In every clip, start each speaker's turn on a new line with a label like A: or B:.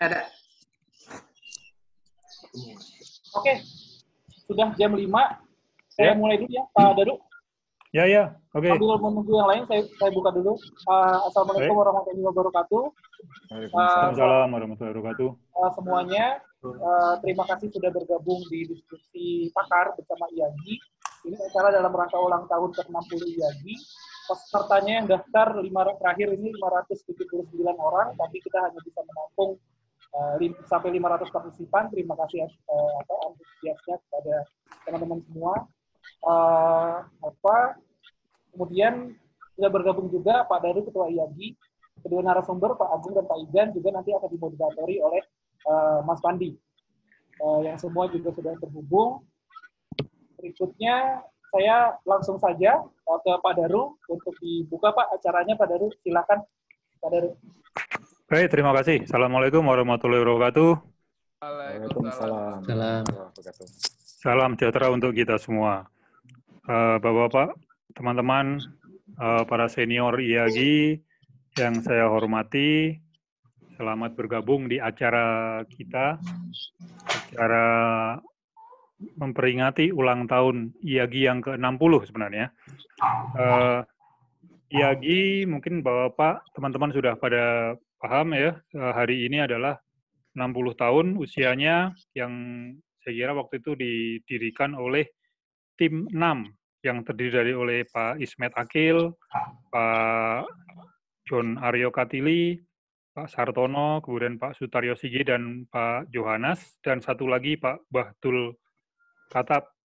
A: Ada.
B: Oke, sudah jam 5. Saya mulai dulu ya, Pak Dadu.
C: Ya, oke.
B: Sambil menunggu yang lain, saya buka dulu. Assalamualaikum warahmatullahi wabarakatuh.
C: Waalaikumsalam warahmatullahi wabarakatuh.
B: Semuanya, terima kasih sudah bergabung di diskusi pakar bersama IAGI. Ini acara dalam rangka ulang tahun ke-60 IAGI. Pesertanya yang daftar terakhir ini 579 orang, tapi kita hanya bisa menampung sampai 500 partisipan. Terima kasih antusiasnya kepada teman-teman semua. Kemudian sudah bergabung juga Pak Dadu, Ketua IAGI, kedua narasumber Pak Agung dan Pak Igan juga nanti akan dimoderatori oleh Mas Pandi, yang semua juga sudah terhubung. Berikutnya saya langsung saja ke Pak Daru untuk dibuka Pak acaranya. Pak Daru, silakan Pak Daru.
C: Baik, terima kasih. Assalamualaikum warahmatullahi wabarakatuh.
D: Waalaikumsalam.
C: Salam sejahtera untuk kita semua. Bapak-bapak, teman-teman, para senior IAGI yang saya hormati, selamat bergabung di acara kita, acara memperingati ulang tahun IAGI yang ke-60 sebenarnya. IAGI mungkin Bapak, teman-teman sudah pada paham ya, hari ini adalah 60 tahun usianya yang saya kira waktu itu didirikan oleh tim 6 yang terdiri oleh Pak Ismet Akil, Pak John Aryo Katili, Pak Sartono, kemudian Pak Sutaryo Sigi dan Pak Johannes, dan satu lagi Pak Bahtul Katap.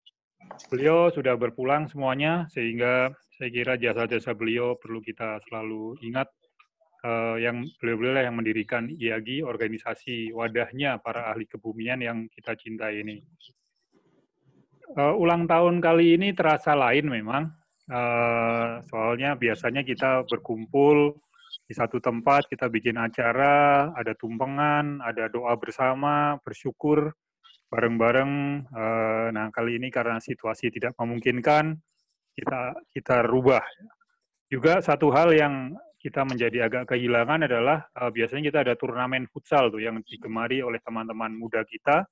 C: Beliau sudah berpulang semuanya, sehingga saya kira jasa-jasa beliau perlu kita selalu ingat. Yang beliau-beliau yang mendirikan IAGI, organisasi wadahnya para ahli kebumian yang kita cintai ini. Ulang tahun kali ini terasa lain memang, soalnya biasanya kita berkumpul di satu tempat, kita bikin acara, ada tumpengan, ada doa bersama, bersyukur bareng-bareng. Nah, kali ini karena situasi tidak memungkinkan, kita rubah. Juga satu hal yang kita menjadi agak kehilangan adalah biasanya kita ada turnamen futsal tuh yang digemari oleh teman-teman muda kita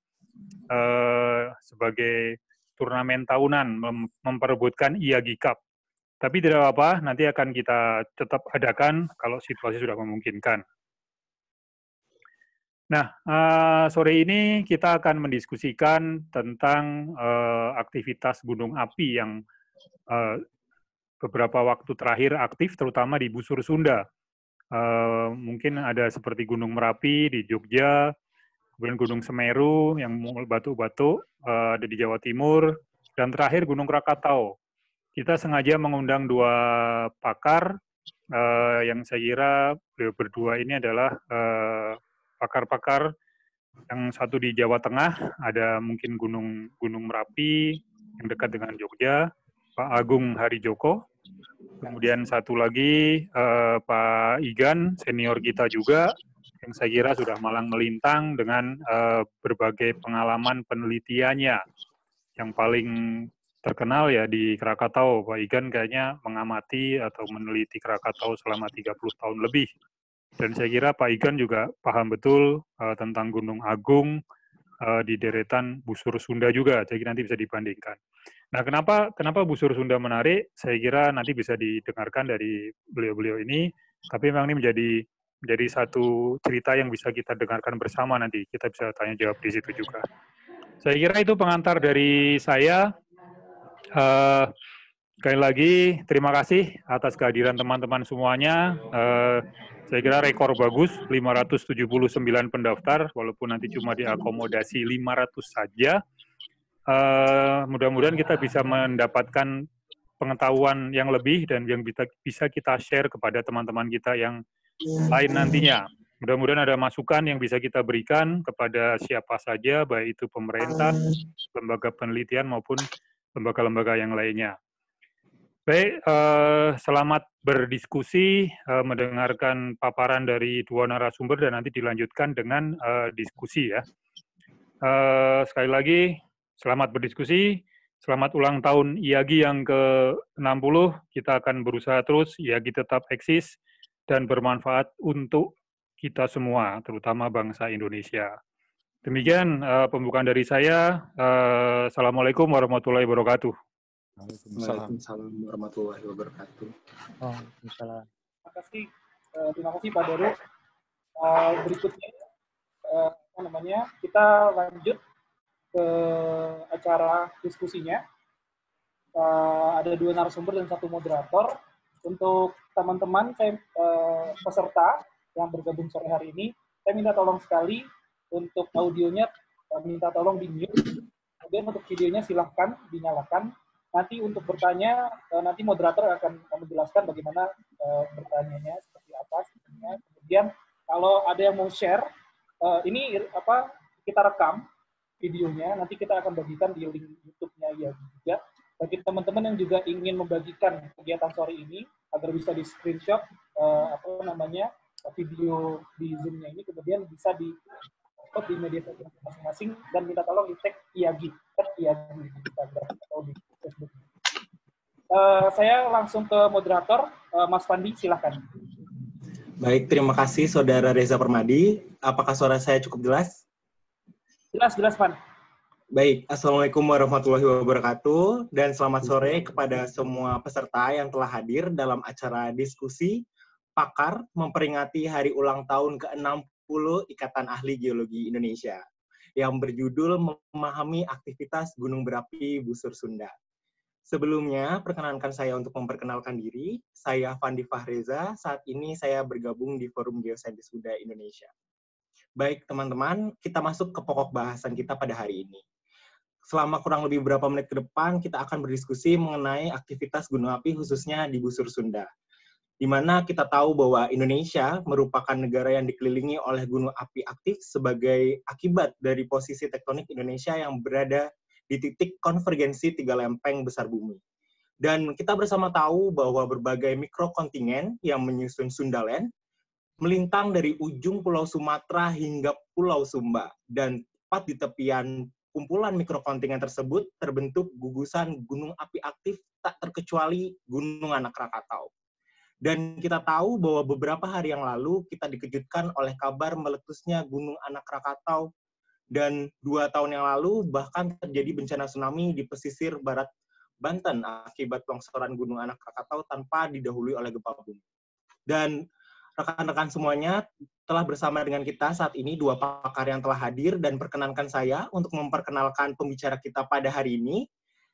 C: sebagai turnamen tahunan memperebutkan IAGI Cup. Tapi tidak apa-apa, nanti akan kita tetap adakan kalau situasi sudah memungkinkan. Nah, sore ini kita akan mendiskusikan tentang aktivitas gunung api yang beberapa waktu terakhir aktif, terutama di Busur Sunda. Mungkin ada seperti Gunung Merapi di Jogja, kemudian Gunung Semeru yang batu-batu ada di Jawa Timur, dan terakhir Gunung Krakatau. Kita sengaja mengundang dua pakar yang saya kira berdua ini adalah pakar-pakar. Yang satu di Jawa Tengah, ada mungkin Gunung Merapi yang dekat dengan Jogja, Pak Agung Harijoko. Kemudian satu lagi Pak Igan, senior kita juga, yang saya kira sudah malang melintang dengan berbagai pengalaman penelitiannya. Yang paling terkenal ya di Krakatau, Pak Igan kayaknya mengamati atau meneliti Krakatau selama 30 tahun lebih. Dan saya kira Pak Igan juga paham betul tentang Gunung Agung di deretan Busur Sunda juga, jadi nanti bisa dibandingkan. Nah, kenapa Busur Sunda menarik? Saya kira nanti bisa didengarkan dari beliau-beliau ini, tapi memang ini menjadi satu cerita yang bisa kita dengarkan bersama nanti. Kita bisa tanya jawab di situ juga. Saya kira itu pengantar dari saya. Sekali lagi, terima kasih atas kehadiran teman-teman semuanya. Saya kira rekor bagus, 579 pendaftar, walaupun nanti cuma diakomodasi 500 saja. Mudah-mudahan kita bisa mendapatkan pengetahuan yang lebih dan yang bisa kita share kepada teman-teman kita yang lain nantinya. Mudah-mudahan ada masukan yang bisa kita berikan kepada siapa saja, baik itu pemerintah, lembaga penelitian maupun lembaga-lembaga yang lainnya. Baik, selamat berdiskusi, mendengarkan paparan dari dua narasumber dan nanti dilanjutkan dengan diskusi ya. Sekali lagi, selamat berdiskusi, selamat ulang tahun IAGI yang ke-60, kita akan berusaha terus, IAGI tetap eksis dan bermanfaat untuk kita semua, terutama bangsa Indonesia. Demikian pembukaan dari saya. Assalamualaikum warahmatullahi wabarakatuh.
D: Waalaikumsalam warahmatullahi wabarakatuh.
A: Waalaikumsalam.
B: Terima kasih Pak Daru. Berikutnya kita lanjut ke acara diskusinya. Ada 2 narasumber dan 1 moderator. Untuk teman-teman peserta yang bergabung sore hari ini, saya minta tolong sekali untuk audionya minta tolong di-mute. Kemudian untuk videonya silahkan dinyalakan. Nanti untuk bertanya, nanti moderator akan menjelaskan bagaimana bertanyanya seperti apa. Kemudian kalau ada yang mau share, ini kita rekam videonya, nanti kita akan bagikan di link YouTube-nya ya juga. Bagi teman-teman yang juga ingin membagikan kegiatan sore ini agar bisa di screenshot video di Zoom-nya ini, kemudian bisa di media sosial masing-masing dan minta tolong di tag IAGI di Instagram atau di Facebook. Saya langsung ke moderator, Mas Fandi, silakan.
E: Baik, terima kasih Saudara Reza Permadi. Apakah suara saya cukup jelas?
B: Jelas, Pan.
E: Baik, Assalamualaikum warahmatullahi wabarakatuh, dan selamat sore kepada semua peserta yang telah hadir dalam acara diskusi pakar memperingati hari ulang tahun ke-60 Ikatan Ahli Geologi Indonesia yang berjudul Memahami Aktivitas Gunung Berapi Busur Sunda. Sebelumnya, perkenankan saya untuk memperkenalkan diri. Saya Fandi Fahreza, saat ini saya bergabung di Forum Geosaintis Muda Indonesia. Baik, teman-teman, kita masuk ke pokok bahasan kita pada hari ini. Selama kurang lebih beberapa menit ke depan, kita akan berdiskusi mengenai aktivitas gunung api khususnya di Busur Sunda. Di mana kita tahu bahwa Indonesia merupakan negara yang dikelilingi oleh gunung api aktif sebagai akibat dari posisi tektonik Indonesia yang berada di titik konvergensi 3 lempeng besar bumi. Dan kita bersama tahu bahwa berbagai mikrokontinen yang menyusun Sundaland melintang dari ujung Pulau Sumatera hingga Pulau Sumba. Dan tepat di tepian kumpulan mikrokontinen tersebut terbentuk gugusan gunung api aktif tak terkecuali Gunung Anak Rakatau. Dan kita tahu bahwa beberapa hari yang lalu kita dikejutkan oleh kabar meletusnya Gunung Anak Rakatau, dan 2 tahun yang lalu bahkan terjadi bencana tsunami di pesisir barat Banten akibat longsoran Gunung Anak Rakatau tanpa didahului oleh gempa bumi. Dan rekan-rekan semuanya telah bersama dengan kita saat ini 2 pakar yang telah hadir, dan perkenankan saya untuk memperkenalkan pembicara kita pada hari ini.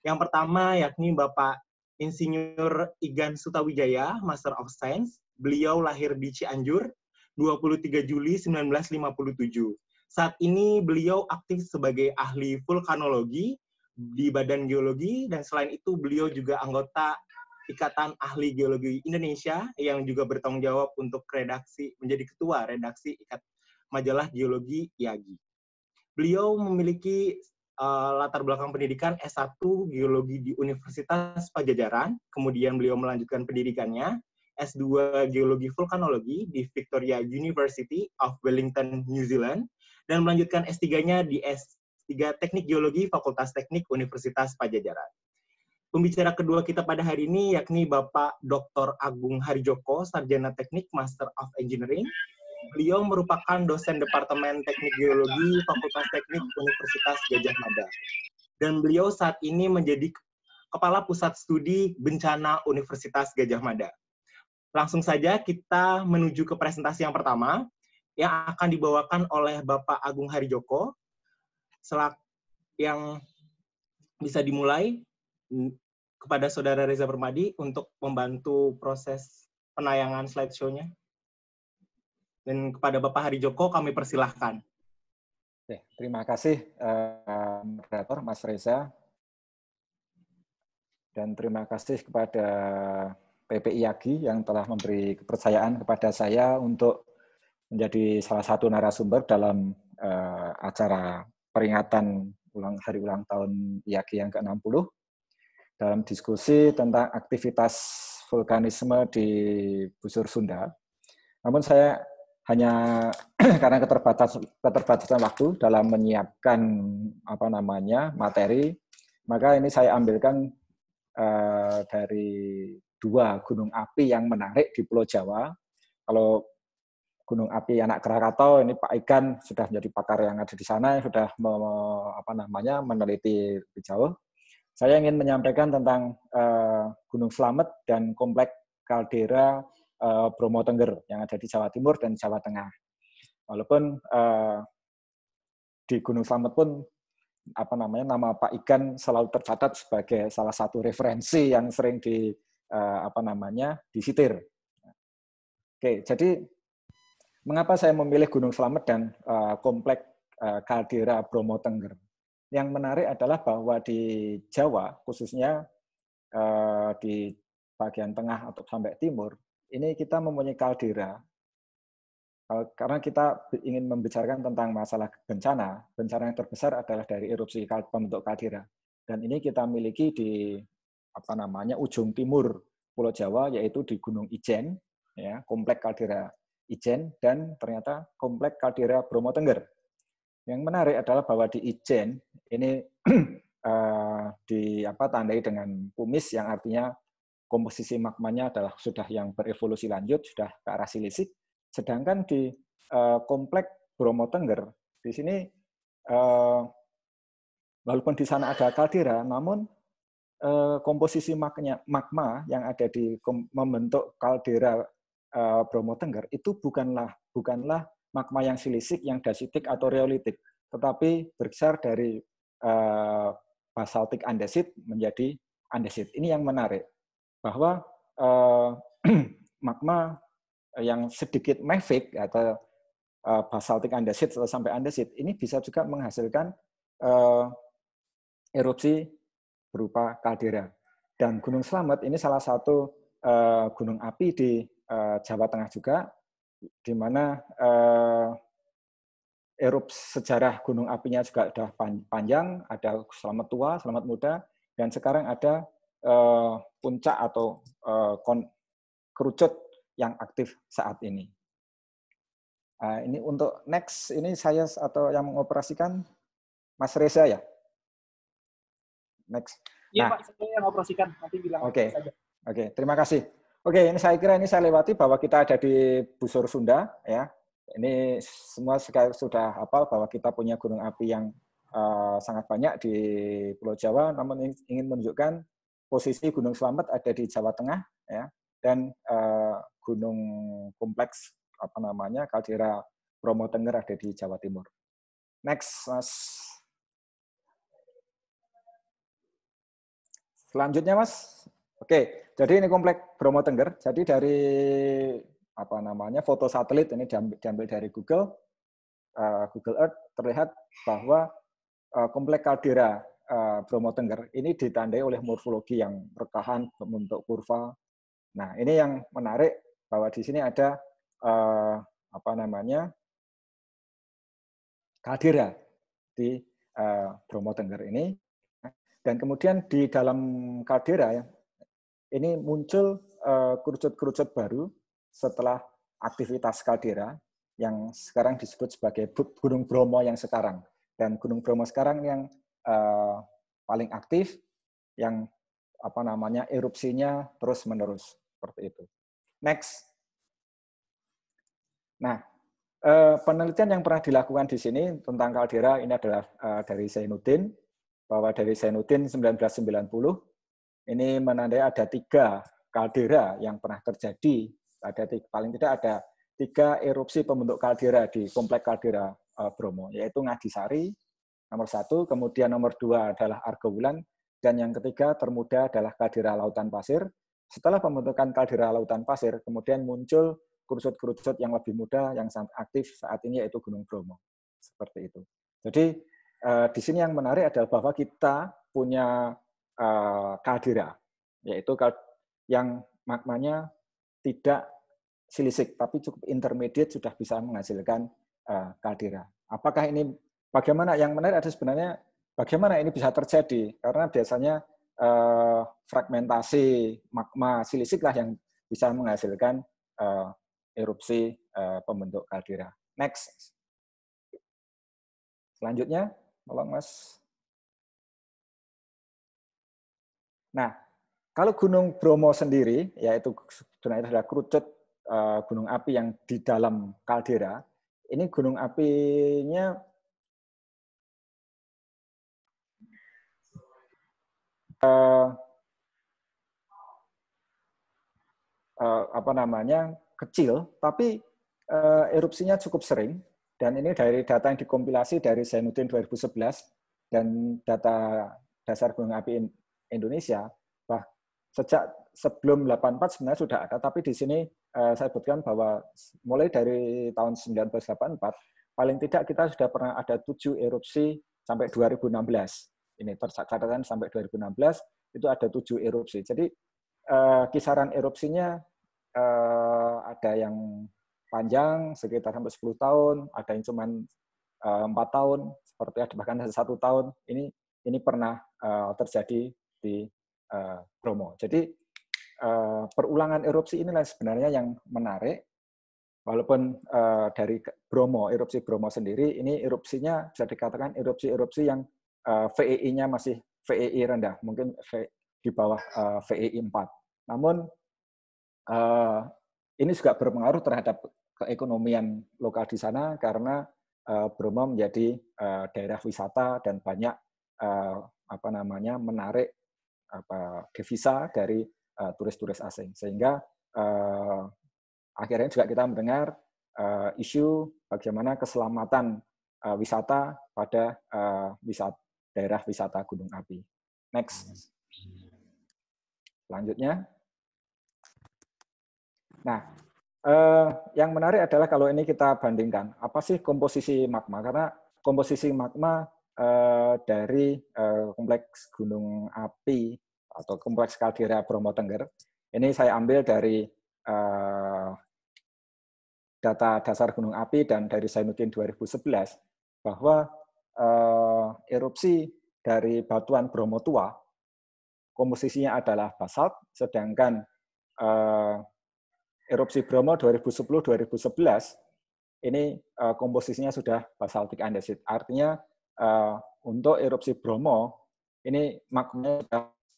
E: Yang pertama yakni Bapak Insinyur Igan Sutawijaya, Master of Science. Beliau lahir di Cianjur 23 Juli 1957. Saat ini beliau aktif sebagai ahli vulkanologi di Badan Geologi, dan selain itu beliau juga anggota Ikatan Ahli Geologi Indonesia yang juga bertanggung jawab untuk menjadi ketua redaksi majalah Geologi IAGI. Beliau memiliki latar belakang pendidikan S1 Geologi di Universitas Padjadjaran, kemudian beliau melanjutkan pendidikannya S2 Geologi Vulkanologi di Victoria University of Wellington, New Zealand, dan melanjutkan S3-nya di S3 Teknik Geologi Fakultas Teknik Universitas Padjadjaran. Pembicara kedua kita pada hari ini yakni Bapak Dr. Agung Harijoko, Sarjana Teknik Master of Engineering. Beliau merupakan dosen Departemen Teknik Geologi Fakultas Teknik Universitas Gadjah Mada. Dan beliau saat ini menjadi Kepala Pusat Studi Bencana Universitas Gadjah Mada. Langsung saja kita menuju ke presentasi yang pertama, yang akan dibawakan oleh Bapak Agung Harijoko, yang bisa dimulai kepada Saudara Reza Permadi untuk membantu proses penayangan slideshow-nya. Dan kepada Bapak Harijoko kami persilahkan.
A: Oke, terima kasih moderator Mas Reza. Dan terima kasih kepada PPIAGI yang telah memberi kepercayaan kepada saya untuk menjadi salah satu narasumber dalam acara peringatan hari ulang tahun IAGI yang ke-60 dalam diskusi tentang aktivitas vulkanisme di Busur Sunda. Namun saya hanya karena keterbatasan waktu dalam menyiapkan materi, maka ini saya ambilkan dari 2 gunung api yang menarik di Pulau Jawa. Kalau Gunung Api Anak Krakatau. Ini Pak Igan sudah menjadi pakar yang ada di sana, yang sudah meneliti lebih jauh. Saya ingin menyampaikan tentang Gunung Slamet dan kompleks kaldera Bromo Tengger yang ada di Jawa Timur dan Jawa Tengah. Walaupun di Gunung Slamet pun nama Pak Igan selalu tercatat sebagai salah satu referensi yang sering disitir. Oke, jadi mengapa saya memilih Gunung Slamet dan kompleks kaldera Bromo Tengger? Yang menarik adalah bahwa di Jawa, khususnya di bagian tengah atau sampai timur, ini kita mempunyai kaldera. Karena kita ingin membicarakan tentang masalah bencana yang terbesar adalah dari erupsi pembentuk kaldera. Dan ini kita miliki di ujung timur Pulau Jawa, yaitu di Gunung Ijen, ya, kompleks kaldera Ijen, dan ternyata kompleks kaldera Bromo Tengger. Yang menarik adalah bahwa di Ijen ini ditandai dengan kumis, yang artinya komposisi magmanya adalah sudah yang berevolusi lanjut, sudah ke arah silisik. Sedangkan di kompleks Bromo Tengger, di sini walaupun di sana ada kaldera, namun komposisi magma yang ada di membentuk kaldera Bromo Tengger itu bukanlah magma yang silisik, yang dasitik atau reolitik, tetapi bergeser dari basaltik andesit menjadi andesit. Ini yang menarik, bahwa magma yang sedikit mafic atau basaltik andesit atau sampai andesit ini bisa juga menghasilkan erupsi berupa kaldera. Dan Gunung Slamet ini salah satu gunung api di Jawa Tengah juga, di mana sejarah gunung apinya juga sudah panjang, ada Slamet tua, Slamet muda, dan sekarang ada puncak atau kerucut yang aktif saat ini. Ini untuk next, ini saya atau yang mengoperasikan Mas Reza ya? Next.
B: Iya Pak, saya yang mengoperasikan, nanti bilang saja.
A: Oke, terima kasih. Oke, ini saya kira saya lewati bahwa kita ada di Busur Sunda, ya. Ini semua sudah hafal bahwa kita punya gunung api yang sangat banyak di Pulau Jawa, namun ingin menunjukkan posisi Gunung Slamet ada di Jawa Tengah, ya, dan gunung kompleks kaldera Bromo Tengger ada di Jawa Timur. Next, Mas. Selanjutnya, Mas. Oke, jadi ini kompleks Bromo Tengger. Jadi dari foto satelit ini diambil dari Google Earth, terlihat bahwa kompleks kaldera Bromo Tengger ini ditandai oleh morfologi yang rekahan membentuk kurva. Nah, ini yang menarik bahwa di sini ada kaldera di Bromo Tengger ini. Dan kemudian di dalam kaldera ini muncul kerucut-kerucut baru setelah aktivitas kaldera yang sekarang disebut sebagai Gunung Bromo yang sekarang. Dan Gunung Bromo sekarang yang paling aktif, yang erupsinya terus-menerus seperti itu. Next. Nah, penelitian yang pernah dilakukan di sini tentang kaldera ini adalah dari Zainuddin, bahwa dari Zainuddin 1990 ini menandai ada 3 kaldera yang pernah terjadi. Paling tidak ada 3 erupsi pembentuk kaldera di kompleks kaldera Bromo, yaitu Ngadisari nomor 1, kemudian nomor 2 adalah Argowulan, dan yang ketiga termuda adalah kaldera Lautan Pasir. Setelah pembentukan kaldera Lautan Pasir, kemudian muncul kerucut-kerucut yang lebih muda yang sangat aktif saat ini, yaitu Gunung Bromo. Seperti itu. Jadi di sini yang menarik adalah bahwa kita punya kaldera, yaitu yang magmanya tidak silisik, tapi cukup intermediate, sudah bisa menghasilkan kaldera. Apakah ini, bagaimana yang menarik adalah sebenarnya bagaimana ini bisa terjadi? Karena biasanya fragmentasi magma silisik lah yang bisa menghasilkan erupsi pembentuk kaldera. Next. Selanjutnya, tolong Mas. Nah, kalau Gunung Bromo sendiri, yaitu sebenarnya adalah kerucut gunung api yang di dalam kaldera, ini gunung apinya kecil, tapi erupsinya cukup sering. Dan ini dari data yang dikompilasi dari Zainuddin 2011 dan data dasar gunung api Indonesia, sejak sebelum 84 sebenarnya sudah ada, tapi di sini saya sebutkan bahwa mulai dari tahun 1984, paling tidak kita sudah pernah ada 7 erupsi sampai 2016. Ini catatan sampai 2016 itu ada 7 erupsi. Jadi kisaran erupsinya ada yang panjang sekitar sampai 10 tahun, ada yang cuma 4 tahun, seperti ada bahkan 1 tahun. Ini pernah terjadi di Bromo. Jadi perulangan erupsi inilah sebenarnya yang menarik. Walaupun dari Bromo, erupsi Bromo sendiri, ini erupsinya bisa dikatakan erupsi-erupsi yang VEI-nya masih VEI rendah, mungkin di bawah VEI 4. Namun ini juga berpengaruh terhadap keekonomian lokal di sana karena Bromo menjadi daerah wisata dan banyak menarik devisa dari turis-turis asing, sehingga akhirnya juga kita mendengar isu bagaimana keselamatan wisata pada daerah wisata gunung api. Next, selanjutnya. Nah, yang menarik adalah kalau ini kita bandingkan apa sih komposisi magma, karena komposisi magma dari kompleks gunung api atau kompleks kaldera Bromo Tengger. Ini saya ambil dari data dasar gunung api dan dari Zainuddin 2011 bahwa erupsi dari batuan Bromo Tua komposisinya adalah basalt, sedangkan erupsi Bromo 2010-2011 ini komposisinya sudah basaltic andesit. Artinya untuk erupsi Bromo ini magma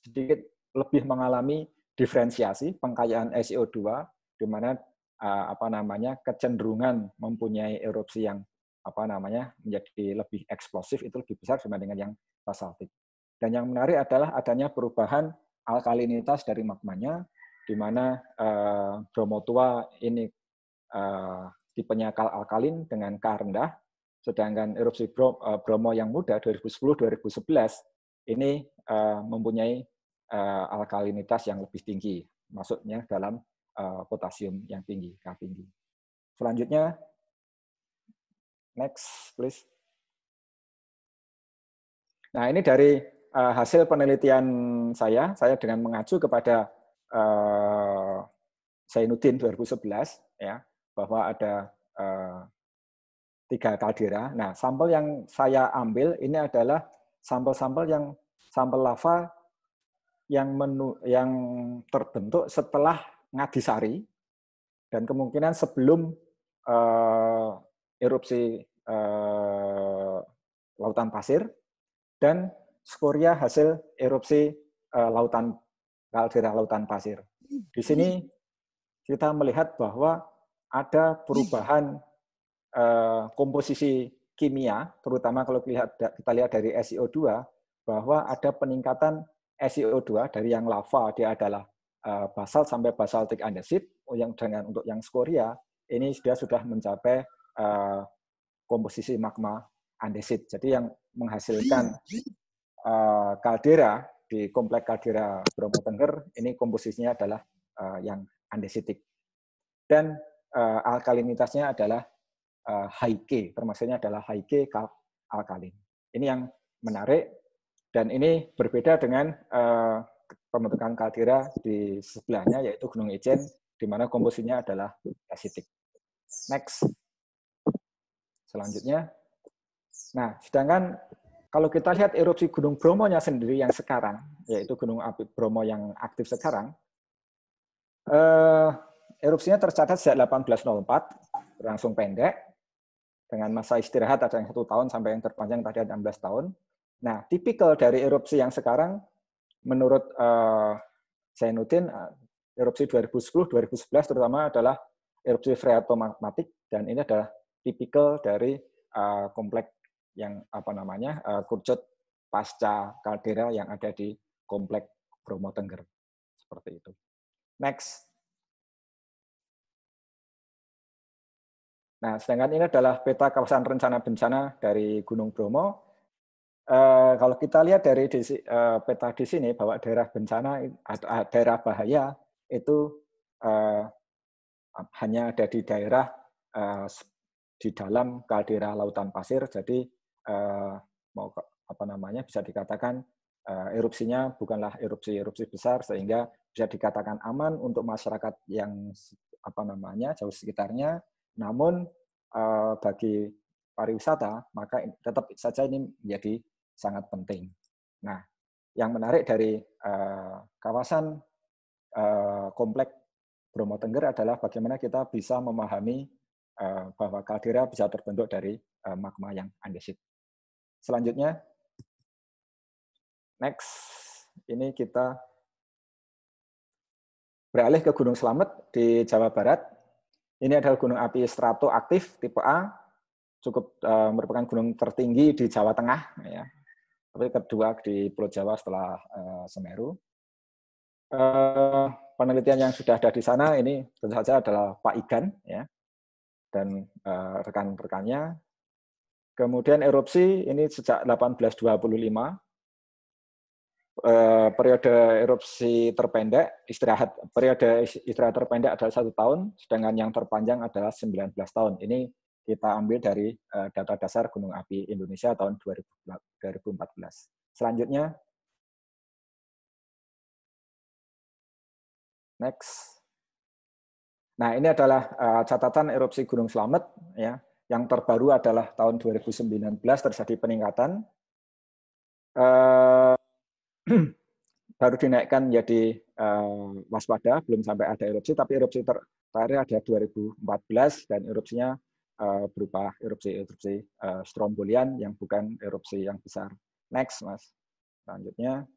A: sedikit lebih mengalami diferensiasi pengkayaan SiO2, di mana kecenderungan mempunyai erupsi yang menjadi lebih eksplosif itu lebih besar dibandingkan yang basaltik. Dan yang menarik adalah adanya perubahan alkalinitas dari magmanya, di mana Bromo Tua ini tipenya alkalin dengan K rendah, sedangkan erupsi Bromo yang muda 2010-2011 ini mempunyai alkalinitas yang lebih tinggi, maksudnya dalam potasium yang tinggi, K tinggi. Selanjutnya, next please. Nah, ini dari hasil penelitian saya dengan mengacu kepada Zainuddin 2011 ya, bahwa ada 3 kaldera. Nah, sampel yang saya ambil ini adalah sampel lava yang terbentuk setelah Ngadisari dan kemungkinan sebelum erupsi lautan pasir, dan skoria hasil erupsi kaldera lautan pasir. Di sini kita melihat bahwa ada perubahan komposisi kimia, terutama kalau kita lihat dari SiO2, bahwa ada peningkatan SiO2 dari yang lava, dia adalah basalt sampai basaltic andesit, untuk yang skoria, ini sudah mencapai komposisi magma andesit. Jadi yang menghasilkan kaldera di kompleks kaldera Bromo Tengger ini komposisinya adalah yang andesitik. Dan alkalinitasnya adalah high K, termasuknya adalah high K alkalin. Ini yang menarik, dan ini berbeda dengan pembentukan kaldera di sebelahnya, yaitu Gunung Ijen, di mana komposisinya adalah asitik. Next. Selanjutnya. Nah, sedangkan kalau kita lihat erupsi Gunung Bromo-nya sendiri yang sekarang, yaitu Gunung api Bromo yang aktif sekarang, erupsinya tercatat sejak 1804, berlangsung pendek, dengan masa istirahat ada yang 1 tahun sampai yang terpanjang tadi ada 16 tahun. Nah, tipikal dari erupsi yang sekarang, menurut Zainuddin, erupsi 2010-2011 terutama adalah erupsi freatomagmatik, dan ini adalah tipikal dari kompleks yang kurcut pasca kaldera yang ada di kompleks Bromo Tengger. Seperti itu. Next. Nah, sedangkan ini adalah peta kawasan rencana bencana dari Gunung Bromo. Kalau kita lihat dari peta di sini bahwa daerah bencana, daerah bahaya itu hanya ada di daerah di dalam kaldera lautan pasir. Jadi bisa dikatakan erupsinya bukanlah erupsi besar, sehingga bisa dikatakan aman untuk masyarakat yang jauh sekitarnya. Namun bagi pariwisata, maka tetap saja ini menjadi sangat penting. Nah, yang menarik dari kawasan kompleks Bromo Tengger adalah bagaimana kita bisa memahami bahwa kaldera bisa terbentuk dari magma yang andesit. Selanjutnya, next, ini kita beralih ke Gunung Slamet di Jawa Barat. Ini adalah gunung api strato aktif tipe A, cukup merupakan gunung tertinggi di Jawa Tengah, ya. Tapi kedua di Pulau Jawa setelah Semeru. Penelitian yang sudah ada di sana ini tentu saja adalah Pak Igan, ya, dan rekan-rekannya. Kemudian erupsi ini sejak 1825. Periode erupsi terpendek, periode istirahat terpendek adalah 1 tahun, sedangkan yang terpanjang adalah 19 tahun. Ini kita ambil dari data dasar Gunung Api Indonesia tahun 2014. Selanjutnya, next. Nah, ini adalah catatan erupsi Gunung Slamet, ya. Yang terbaru adalah tahun 2019 terjadi peningkatan. Baru dinaikkan menjadi waspada, belum sampai ada erupsi, tapi erupsi terakhir ada 2014 dan erupsinya berupa erupsi strombolian yang bukan erupsi yang besar. Next, Mas. Selanjutnya.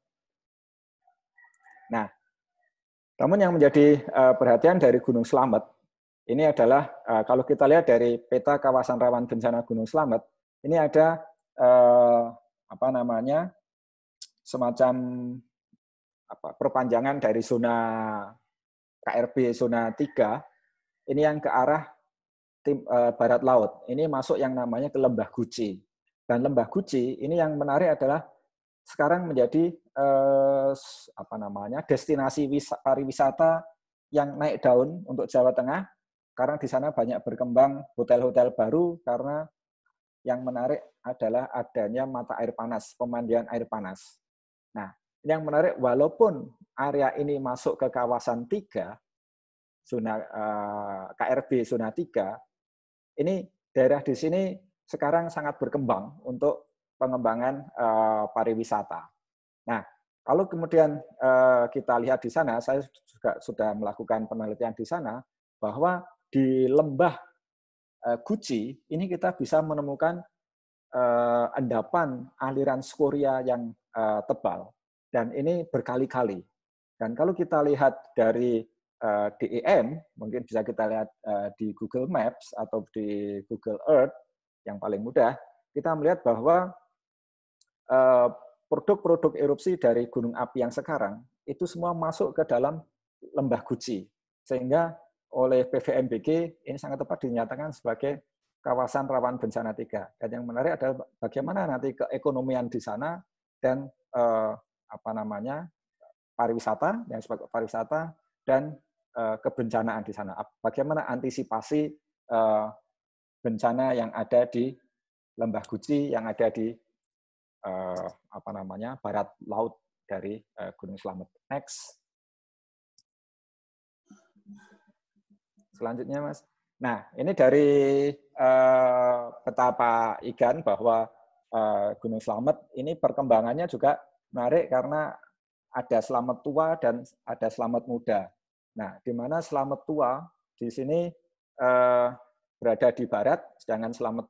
A: Nah, namun yang menjadi perhatian dari Gunung Slamet ini adalah kalau kita lihat dari peta kawasan rawan bencana Gunung Slamet, ini ada semacam perpanjangan dari zona KRB zona 3 ini yang ke arah barat laut. Ini masuk yang namanya ke Lembah Guci. Dan Lembah Guci ini yang menarik adalah sekarang menjadi destinasi pariwisata yang naik daun untuk Jawa Tengah, karena di sana banyak berkembang hotel-hotel baru, karena yang menarik adalah adanya mata air panas, pemandian air panas. Nah, yang menarik, walaupun area ini masuk ke kawasan 3, zona KRB zona 3, ini daerah di sini sekarang sangat berkembang untuk pengembangan pariwisata. Nah, kalau kemudian kita lihat di sana, saya juga sudah melakukan penelitian di sana, bahwa di Lembah Guci ini kita bisa menemukan endapan aliran skoria yang tebal. Dan ini berkali-kali. Dan kalau kita lihat dari DEM, mungkin bisa kita lihat di Google Maps atau di Google Earth, yang paling mudah, kita melihat bahwa produk-produk erupsi dari gunung api yang sekarang, itu semua masuk ke dalam Lembah Guci. Sehingga oleh PVMBG, ini sangat tepat dinyatakan sebagai kawasan rawan bencana 3. Dan yang menarik adalah bagaimana nanti keekonomian di sana dan pariwisata, yang sebagai pariwisata, dan kebencanaan di sana. Bagaimana antisipasi bencana yang ada di Lembah Guci, yang ada di barat laut dari Gunung Slamet. Next. Selanjutnya, Mas. Nah, ini dari peta Pak Igan bahwa Gunung Slamet ini perkembangannya juga menarik karena ada Slamet tua dan ada Slamet muda. Nah, di mana Slamet tua di sini berada di barat, sedangkan Slamet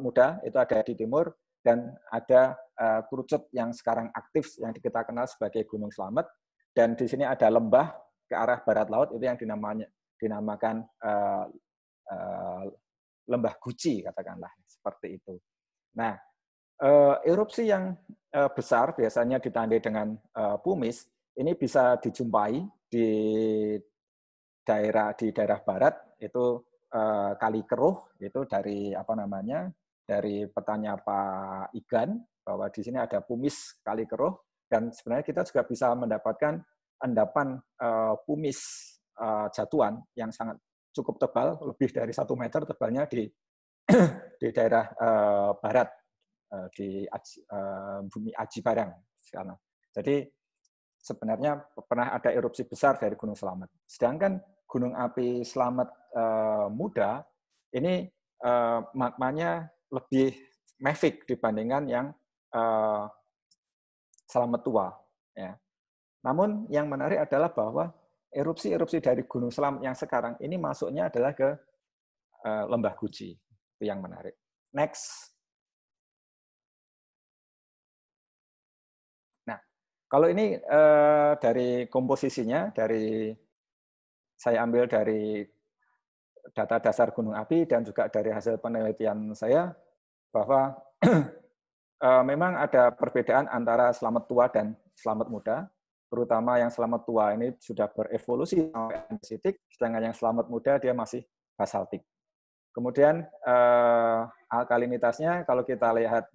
A: muda itu ada di timur, dan ada kerucut yang sekarang aktif yang kita kenal sebagai Gunung Slamet, dan di sini ada lembah ke arah barat laut itu yang dinamakan lembah Guci, katakanlah seperti itu. Nah, erupsi yang besar biasanya ditandai dengan pumis, ini bisa dijumpai di daerah barat, itu Kali Keruh, itu dari dari petanya Pak Igan, bahwa di sini ada pumis Kali Keruh, dan sebenarnya kita juga bisa mendapatkan endapan pumis jatuhan yang sangat cukup tebal, lebih dari 1 meter tebalnya di daerah barat, di bumi Aji Barang sekarang. Jadi sebenarnya pernah ada erupsi besar dari Gunung Slamet. Sedangkan Gunung Api Slamet Muda ini magmanya lebih mafic dibandingkan yang Slamet Tua. Ya. Namun yang menarik adalah bahwa erupsi-erupsi dari Gunung Slamet yang sekarang ini masuknya adalah ke Lembah Guci. Itu yang menarik. Next. Nah, kalau ini dari komposisinya, saya ambil dari data dasar gunung api dan juga dari hasil penelitian saya, bahwa memang ada perbedaan antara Slamet Tua dan Slamet Muda. Terutama yang Slamet Tua ini sudah berevolusi sampai andesitik, sedangkan yang Slamet Muda dia masih basaltik. Kemudian alkalinitasnya kalau kita lihat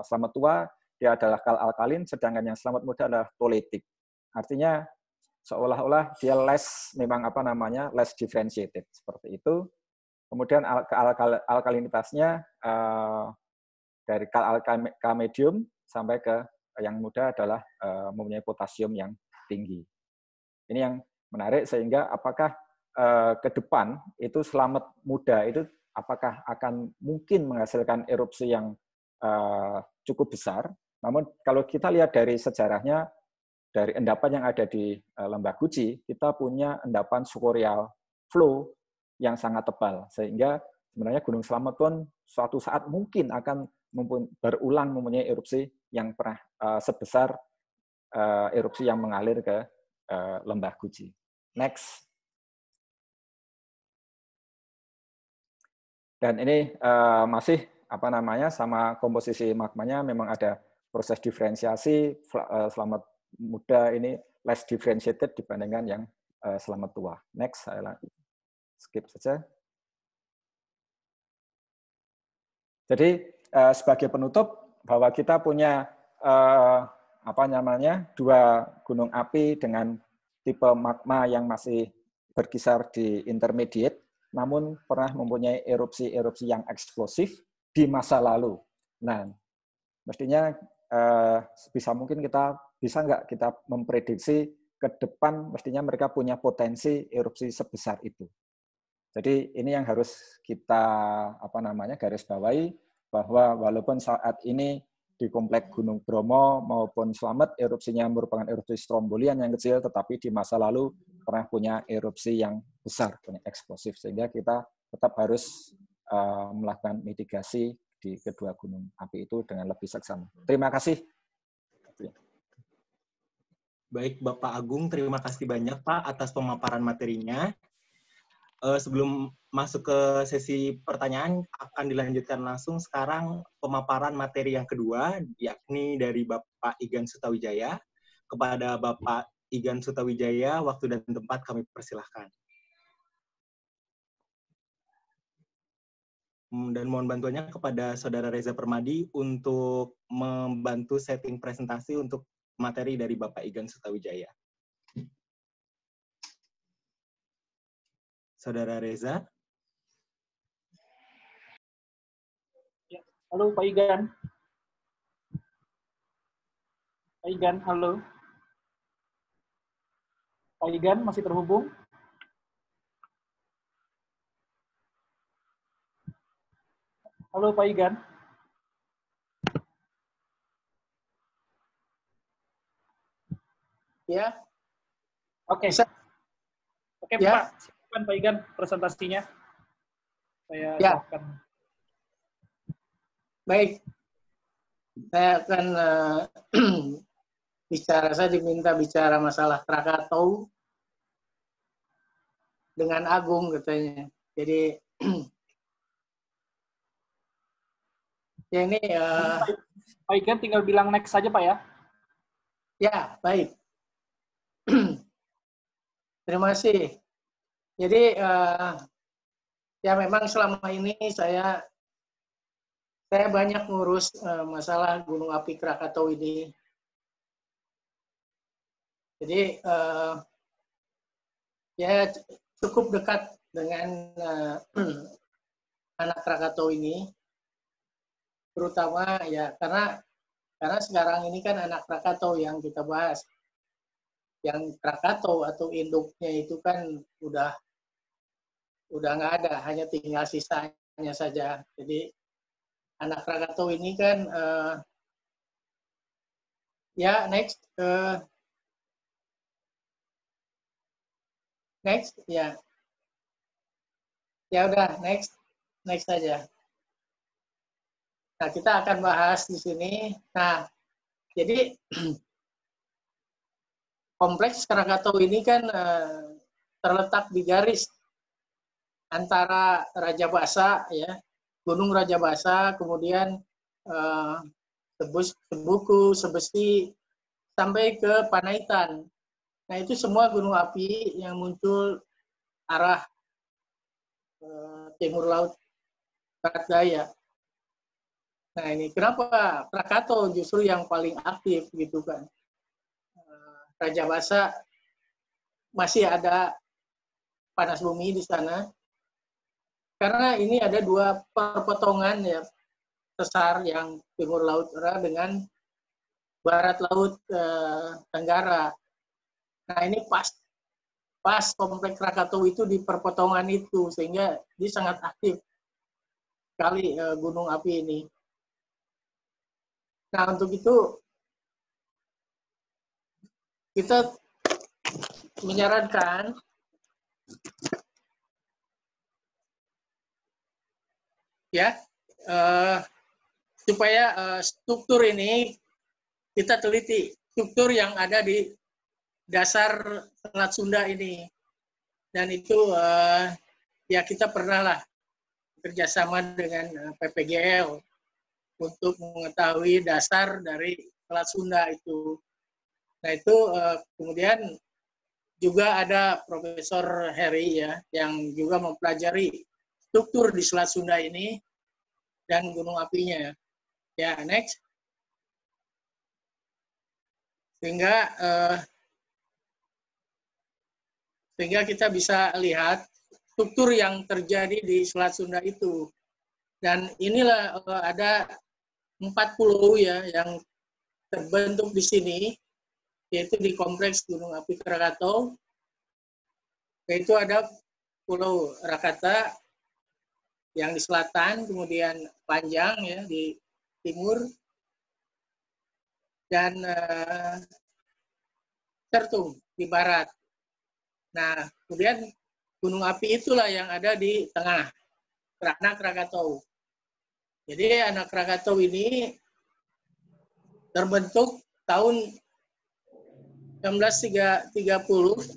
A: Slamet Tua dia adalah kal-alkalin, sedangkan yang Slamet Muda adalah toletik. Artinya seolah-olah dia less differentiated seperti itu. Kemudian alkalinitasnya dari kal medium sampai ke yang muda adalah mempunyai potasium yang tinggi. Ini yang menarik, sehingga apakah ke depan itu Slamet Muda itu apakah akan mungkin menghasilkan erupsi yang cukup besar. Namun kalau kita lihat dari sejarahnya, dari endapan yang ada di Lembah Guci, kita punya endapan sukurial flow yang sangat tebal, sehingga sebenarnya Gunung Slamet pun suatu saat mungkin akan berulang mempunyai erupsi yang pernah sebesar erupsi yang mengalir ke Lembah Guci. Next. Dan ini masih sama komposisi magmanya memang ada proses diferensiasi. Slamet Muda ini less differentiated dibandingkan yang Slamet Tua. Next, saya skip saja. Jadi sebagai penutup bahwa kita punya dua gunung api dengan tipe magma yang masih berkisar di intermediate, namun pernah mempunyai erupsi-erupsi yang eksplosif di masa lalu. Nah, mestinya bisa nggak kita memprediksi ke depan mestinya mereka punya potensi erupsi sebesar itu. Jadi ini yang harus kita garis bawahi, bahwa walaupun saat ini di komplek Gunung Bromo maupun Slamet erupsinya merupakan erupsi strombolian yang kecil, tetapi di masa lalu pernah punya erupsi yang besar, punya eksplosif, sehingga kita tetap harus melakukan mitigasi di kedua gunung api itu dengan lebih seksama. Terima kasih.
E: Baik, Bapak Agung, terima kasih banyak Pak atas pemaparan materinya. Sebelum masuk ke sesi pertanyaan, akan dilanjutkan langsung sekarang pemaparan materi yang kedua, yakni dari Bapak Igan Sutawijaya. Kepada Bapak Igan Sutawijaya, waktu dan tempat kami persilahkan. Dan mohon bantuannya kepada Saudara Reza Permadi untuk membantu setting presentasi untuk materi dari Bapak Igan Sutawijaya. Saudara Reza.
B: Ya. Halo Pak Igan. Pak Igan, halo. Pak Igan masih terhubung? Halo Pak Igan.
F: Ya.
B: Oke.
F: Bisa.
B: Oke,
F: Ya.
B: Pak. Silakan Pak Igan presentasinya. Saya
F: ya.
B: akan.
F: Baik. Saya akan saya diminta bicara masalah Krakatau. dengan Agung katanya. Jadi ya ini
B: Pak Iken tinggal bilang next saja Pak ya.
F: ya baik. Terima kasih. Jadi ya memang selama ini saya banyak ngurus masalah Gunung Api Krakatau ini. Jadi ya cukup dekat dengan anak Krakatau ini, terutama ya karena sekarang ini kan anak Krakatau yang kita bahas, yang Krakatau atau induknya itu kan udah nggak ada, hanya tinggal sisanya saja. Jadi anak Krakatau ini kan ya next ya udah next saja. Nah kita akan bahas di sini. Nah jadi kompleks Krakatau ini kan terletak di garis antara Rajabasa ya, Gunung Rajabasa, kemudian Sebuku, Sebesi sampai ke Panaitan. Nah itu semua gunung api yang muncul arah timur laut barat daya. Nah ini kenapa Krakatau justru yang paling aktif gitu kan? Rajabasa masih ada panas bumi di sana karena ini ada dua perpotongan ya sesar yang timur laut dengan barat laut Tenggara. Nah ini pas kompleks Krakatau itu di perpotongan itu sehingga dia sangat aktif sekali gunung api ini. Nah untuk itu kita menyarankan ya supaya struktur ini kita teliti, struktur yang ada di dasar Selat Sunda ini. Dan itu ya kita pernah lah kerjasama dengan PPGL untuk mengetahui dasar dari Selat Sunda itu. Nah itu kemudian juga ada Profesor Heri ya yang juga mempelajari struktur di Selat Sunda ini dan gunung apinya. Ya next. Sehingga kita bisa lihat struktur yang terjadi di Selat Sunda itu. Dan inilah ada 4 pulau ya yang terbentuk di sini, yaitu di kompleks Gunung Api Krakatau. Yaitu ada Pulau Rakata yang di selatan, kemudian Panjang ya di timur, dan Sertung di barat. Nah, kemudian gunung api itulah yang ada di tengah, anak Krakatau. Jadi anak Krakatau ini terbentuk tahun 1930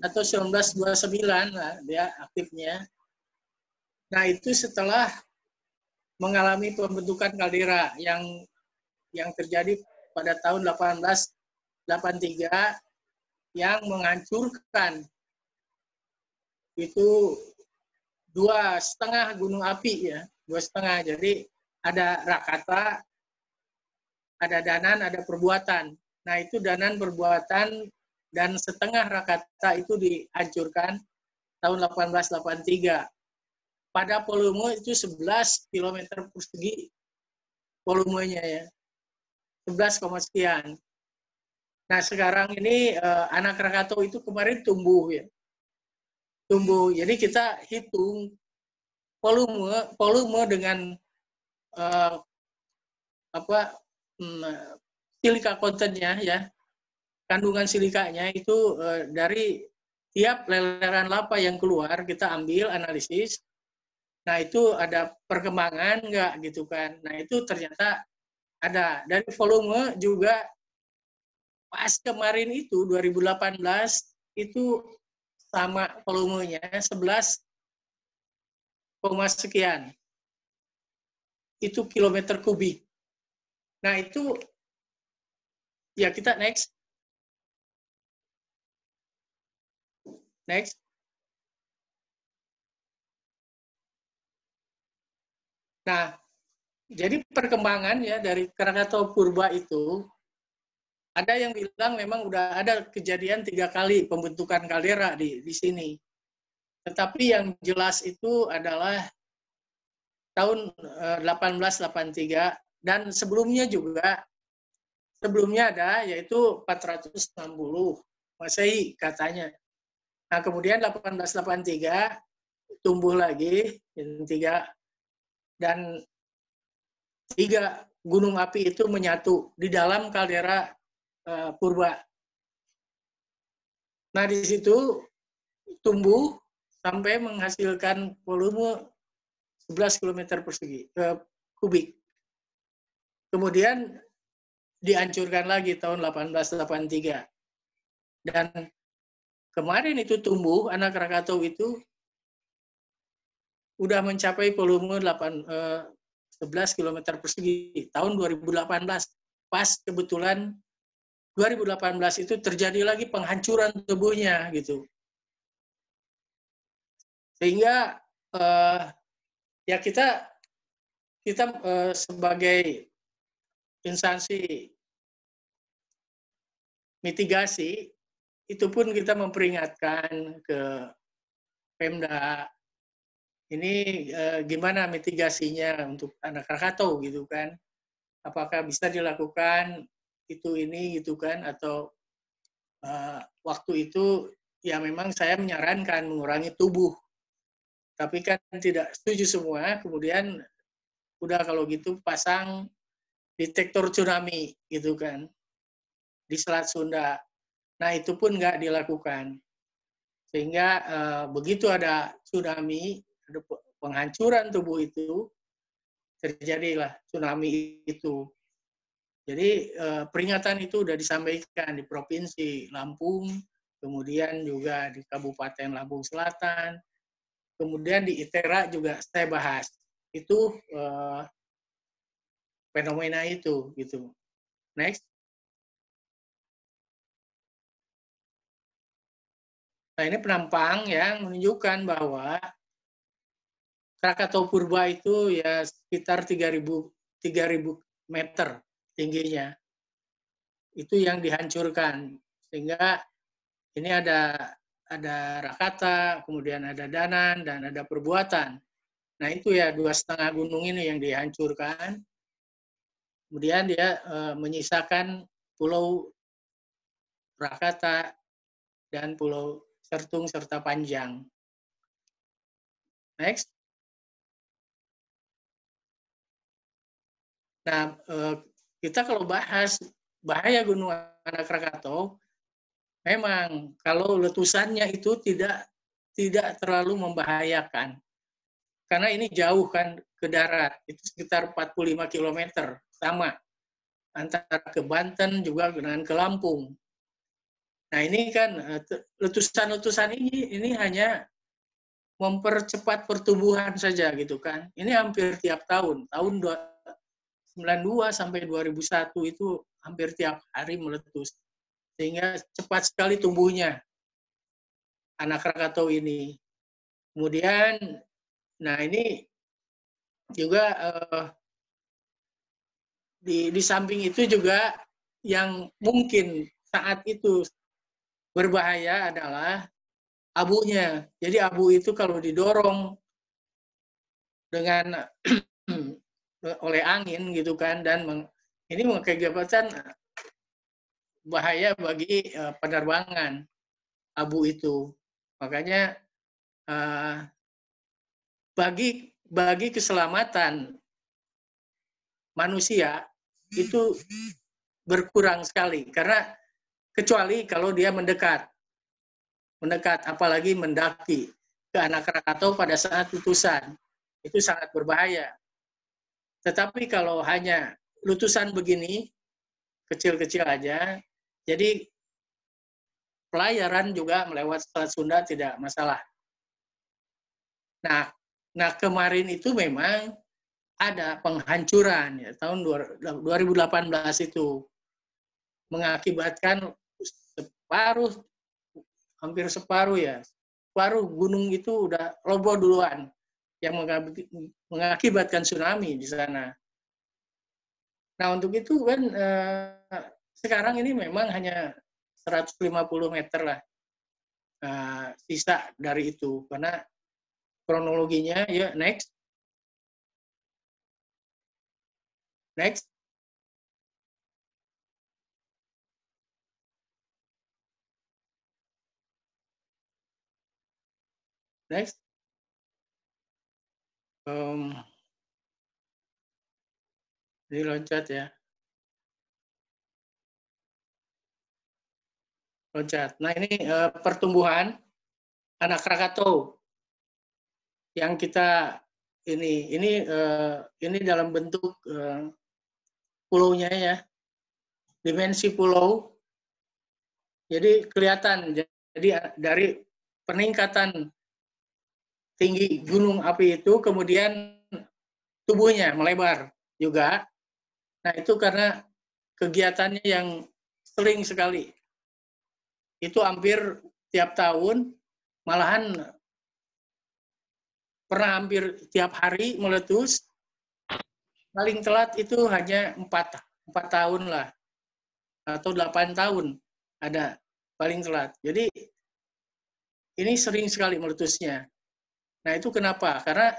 F: atau 1929 lah dia aktifnya. Nah, itu setelah mengalami pembentukan kaldera yang terjadi pada tahun 1883 yang menghancurkan itu 2,5 gunung api ya, 2,5. Jadi ada Rakata, ada Danan, ada Perbuatan. Nah itu Danan, Perbuatan, dan setengah Rakata itu dihancurkan tahun 1883. Pada volume itu 11 km persegi volumenya ya, 11, sekian. Nah sekarang ini anak Krakatau itu kemarin tumbuh ya, tumbuh. Jadi kita hitung volume dengan silika kontennya ya, kandungan silikanya itu dari tiap leleran lava yang keluar kita ambil analisis. Nah itu ada perkembangan enggak gitu kan. Nah itu ternyata ada. Dari volume juga pas kemarin itu 2018 itu sama volumenya 11, sekian. Itu kilometer kubik. Nah, itu ya kita next. Next. Nah, jadi perkembangan ya dari Krakatau Purba itu, ada yang bilang memang udah ada kejadian 3 kali pembentukan kaldera di sini. Tetapi yang jelas itu adalah tahun 1883 dan sebelumnya juga, sebelumnya ada yaitu 460 Masehi katanya. Nah, kemudian 1883 tumbuh lagi 3 dan 3 gunung api itu menyatu di dalam kaldera Purba. Nah, di situ tumbuh sampai menghasilkan volume 11 km persegi kubik. Kemudian dihancurkan lagi tahun 1883. Dan kemarin itu tumbuh, anak Krakatau itu udah mencapai volume 11 km persegi tahun 2018. Pas kebetulan 2018 itu terjadi lagi penghancuran tubuhnya gitu. Sehingga ya kita sebagai instansi mitigasi itu pun kita memperingatkan ke Pemda ini gimana mitigasinya untuk anak Krakatau gitu kan, apakah bisa dilakukan ini gitu kan, atau waktu itu ya memang saya menyarankan mengurangi tubuh, tapi kan tidak setuju semua. Kemudian udah kalau gitu pasang detektor tsunami gitu kan di Selat Sunda. Nah, itu pun nggak dilakukan. Sehingga begitu ada tsunami, ada penghancuran tubuh itu, terjadilah tsunami itu. Jadi peringatan itu sudah disampaikan di Provinsi Lampung, kemudian juga di Kabupaten Lampung Selatan, kemudian di ITERA juga saya bahas. Itu fenomena itu gitu. Next. Nah, ini penampang yang menunjukkan bahwa Krakatau Purba itu ya sekitar 3.000 meter tingginya. Itu yang dihancurkan. Sehingga ini ada Rakata, kemudian ada Danan, dan ada Perbuatan. Nah, itu ya 2,5 gunung ini yang dihancurkan. Kemudian dia menyisakan Pulau Rakata dan Pulau Sertung serta Panjang. Next. Nah, kita kalau bahas bahaya Gunung Anak Krakatau, memang kalau letusannya itu tidak terlalu membahayakan. Karena ini jauh kan ke darat, itu sekitar 45 km, sama antara ke Banten juga dengan ke Lampung. Nah, ini kan letusan-letusan ini hanya mempercepat pertumbuhan saja gitu kan. Ini hampir tiap tahun 92 sampai 2001 itu hampir tiap hari meletus. Sehingga cepat sekali tumbuhnya anak Krakatau ini. Kemudian, nah ini juga di samping itu juga yang mungkin saat itu berbahaya adalah abunya. Jadi abu itu kalau didorong dengan oleh angin gitu kan, dan ini mengakibatkan bahaya bagi penerbangan abu itu. Makanya bagi keselamatan manusia itu berkurang sekali, karena kecuali kalau dia mendekat apalagi mendaki ke anak Krakatau pada saat letusan, itu sangat berbahaya. Tetapi kalau hanya letusan begini kecil-kecil aja, jadi pelayaran juga melewat Selat Sunda tidak masalah. Nah kemarin itu memang ada penghancuran ya tahun 2018 itu mengakibatkan hampir separuh gunung itu udah roboh duluan yang mengakibatkan tsunami di sana. Nah untuk itu kan sekarang ini memang hanya 150 meter lah sisa dari itu karena kronologinya ya next. Next. Ini loncat ya. Loncat. Nah ini pertumbuhan anak Krakatau yang kita ini dalam bentuk pulaunya ya, dimensi pulau. Jadi kelihatan. Jadi dari peningkatan tinggi gunung api itu kemudian tubuhnya melebar juga. Nah itu karena kegiatannya yang sering sekali. Itu hampir tiap tahun, malahan pernah hampir tiap hari meletus. Paling telat itu hanya 4 tahun lah, atau 8 tahun ada paling telat. Jadi ini sering sekali meletusnya. Nah itu kenapa? Karena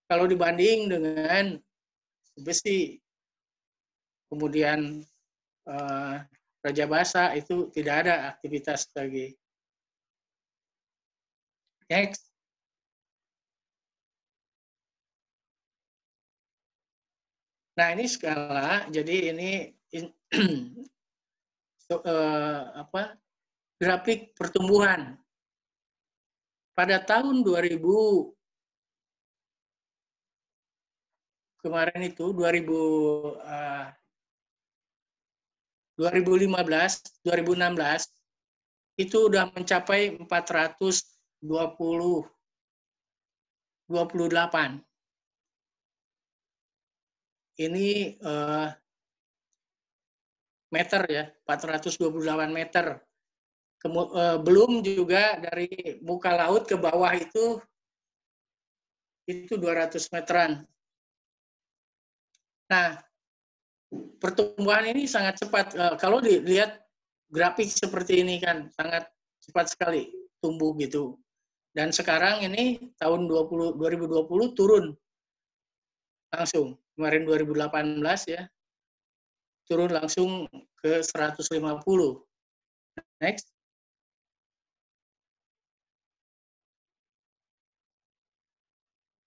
F: kalau dibanding dengan besi, kemudian Raja Basa itu tidak ada aktivitas lagi. Next. Nah ini skala, jadi ini grafik pertumbuhan. Pada tahun 2000 kemarin itu 2015, 2016 itu udah mencapai 428. Ini meter ya, 428 meter. Belum juga dari muka laut ke bawah itu 200 meteran. Nah, pertumbuhan ini sangat cepat. Kalau dilihat grafik seperti ini kan sangat cepat sekali tumbuh gitu. Dan sekarang ini tahun 2020 turun langsung. Kemarin 2018 ya, turun langsung ke 150. Next.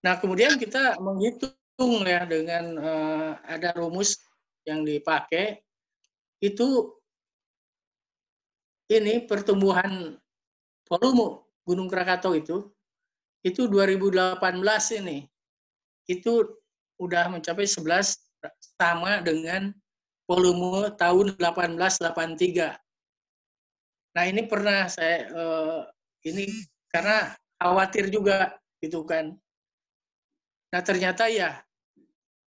F: Nah, kemudian kita menghitung ya dengan ada rumus yang dipakai, itu ini pertumbuhan volume Gunung Krakatau itu 2018 ini, itu udah mencapai 11 sama dengan volume tahun 1883. Nah ini pernah saya ini karena khawatir juga gitu kan. Nah ternyata ya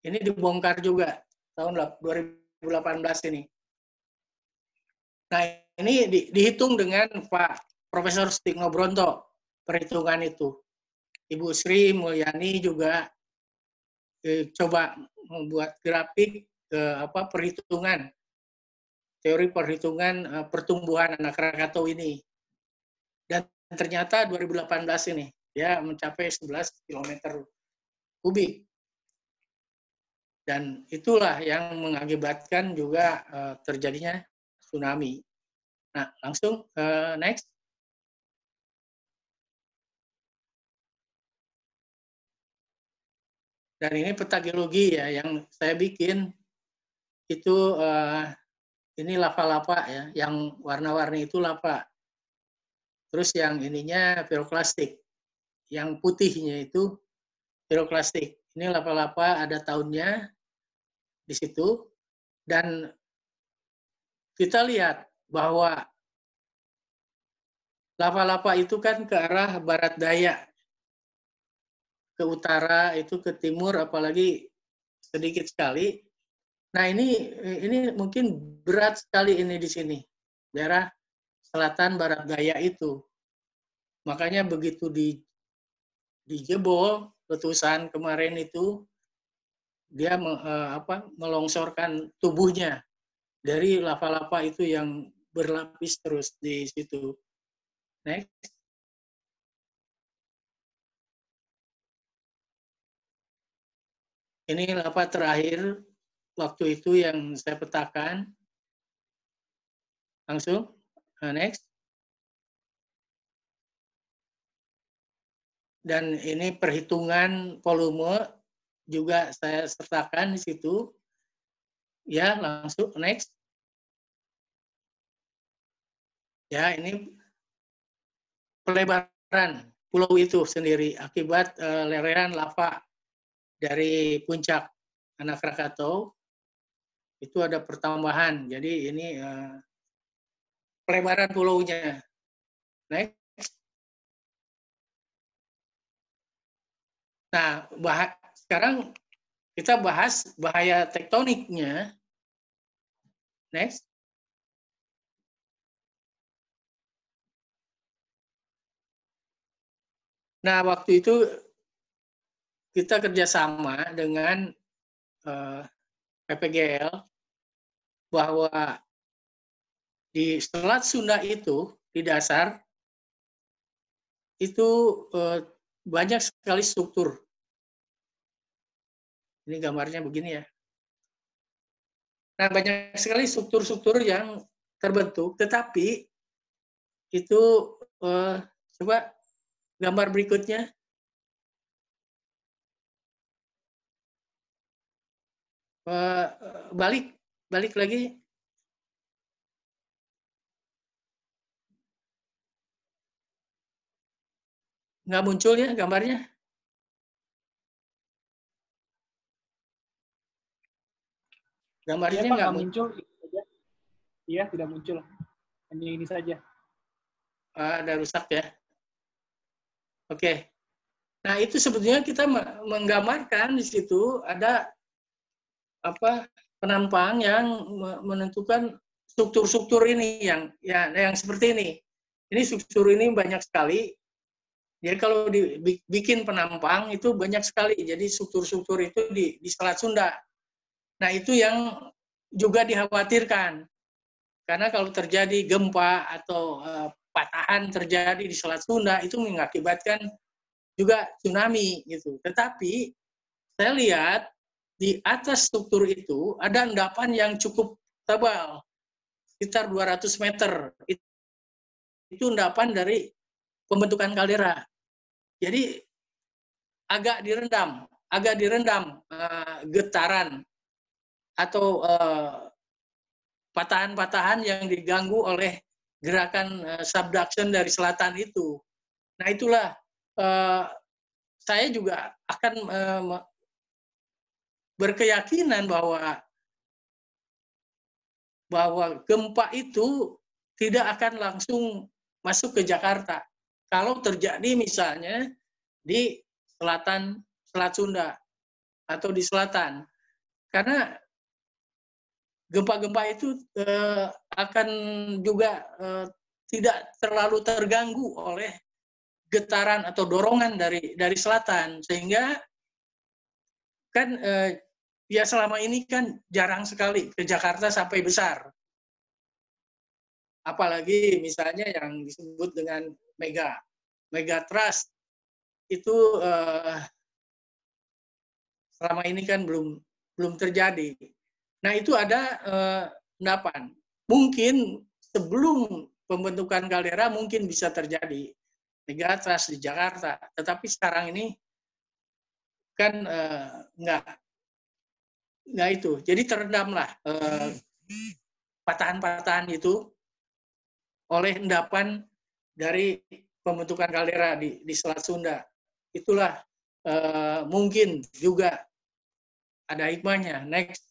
F: ini dibongkar juga tahun 2018 ini. Nah ini dihitung dengan Pak Profesor Stigno Bronto perhitungan itu. Ibu Sri Mulyani juga coba membuat grafik perhitungan, teori perhitungan pertumbuhan anak Krakatau ini. Dan ternyata 2018 ini ya mencapai 11 km kubik. Dan itulah yang mengakibatkan juga terjadinya tsunami. Nah, langsung next. Dan ini peta geologi ya yang saya bikin itu ini lava-lava ya, yang warna-warni itu lava. Terus yang ininya piroklastik, yang putihnya itu piroklastik. Ini lava-lava ada tahunnya di situ, dan kita lihat bahwa lava-lava itu kan ke arah barat daya, ke utara itu ke timur, apalagi sedikit sekali. Nah ini mungkin berat sekali ini di sini, daerah selatan barat daya itu. Makanya begitu dijebol letusan kemarin itu, dia melongsorkan tubuhnya dari lava-lava itu yang berlapis terus di situ. Next. Ini lava terakhir waktu itu yang saya petakan. Langsung. Next. Dan ini perhitungan volume juga saya sertakan di situ. Ya, langsung next. Ya, ini pelebaran pulau itu sendiri akibat lereng lava dari puncak Anak Krakatau. Itu ada pertambahan. Jadi ini pelebaran pulaunya. Next. Nah, sekarang kita bahas bahaya tektoniknya. Next. Nah, waktu itu kita kerjasama dengan PPGL bahwa di Selat Sunda itu, di dasar, itu banyak sekali struktur. Ini gambarnya begini ya. Nah, banyak sekali struktur-struktur yang terbentuk, tetapi itu coba gambar berikutnya. Balik lagi. Nggak muncul ya gambarnya. Gambarnya
B: ya, Pak,
F: nggak
B: muncul. Iya, tidak muncul. Hanya ini saja.
F: Ada rusak ya. Oke. Nah, itu sebetulnya kita menggambarkan di situ ada penampang yang menentukan struktur-struktur ini yang seperti ini. Ini struktur ini banyak sekali. Jadi kalau dibikin penampang itu banyak sekali. Jadi struktur-struktur itu di Selat Sunda. Nah, itu yang juga dikhawatirkan. Karena kalau terjadi gempa atau patahan terjadi di Selat Sunda, itu mengakibatkan juga tsunami. Gitu. Tetapi saya lihat di atas struktur itu ada endapan yang cukup tebal, sekitar 200 meter. Itu endapan dari pembentukan kaldera. Jadi agak direndam getaran atau patahan-patahan yang diganggu oleh gerakan subduction dari selatan itu. Nah, itulah saya juga akan berkeyakinan bahwa gempa itu tidak akan langsung masuk ke Jakarta. Kalau terjadi misalnya di Selat Sunda atau di selatan. Karena gempa-gempa itu akan juga tidak terlalu terganggu oleh getaran atau dorongan dari selatan, sehingga kan ya selama ini kan jarang sekali ke Jakarta sampai besar. Apalagi misalnya yang disebut dengan megatrust itu selama ini kan belum terjadi. Nah, itu ada endapan. Mungkin sebelum pembentukan kaldera mungkin bisa terjadi megatrust di Jakarta, tetapi sekarang ini kan nggak itu. Jadi terendamlah patahan-patahan itu oleh endapan dari pembentukan kaldera di Selat Sunda. Itulah mungkin juga ada hikmahnya. Next.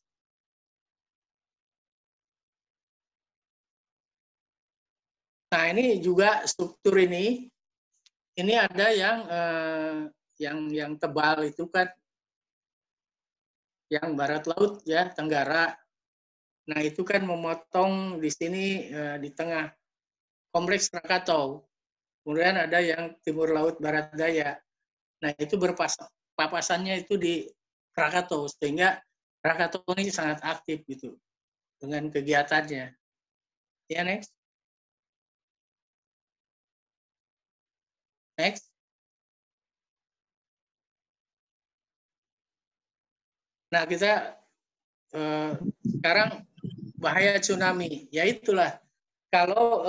F: Nah, ini juga struktur ini ada yang tebal itu kan, yang barat laut ya, Tenggara. Nah, itu kan memotong di sini di tengah kompleks Krakatau. Kemudian ada yang timur laut barat daya. Nah, itu papasannya itu di Krakatau, sehingga Krakatau ini sangat aktif gitu dengan kegiatannya. Ya, next. Next. Nah, kita sekarang bahaya tsunami. Ya itulah. Kalau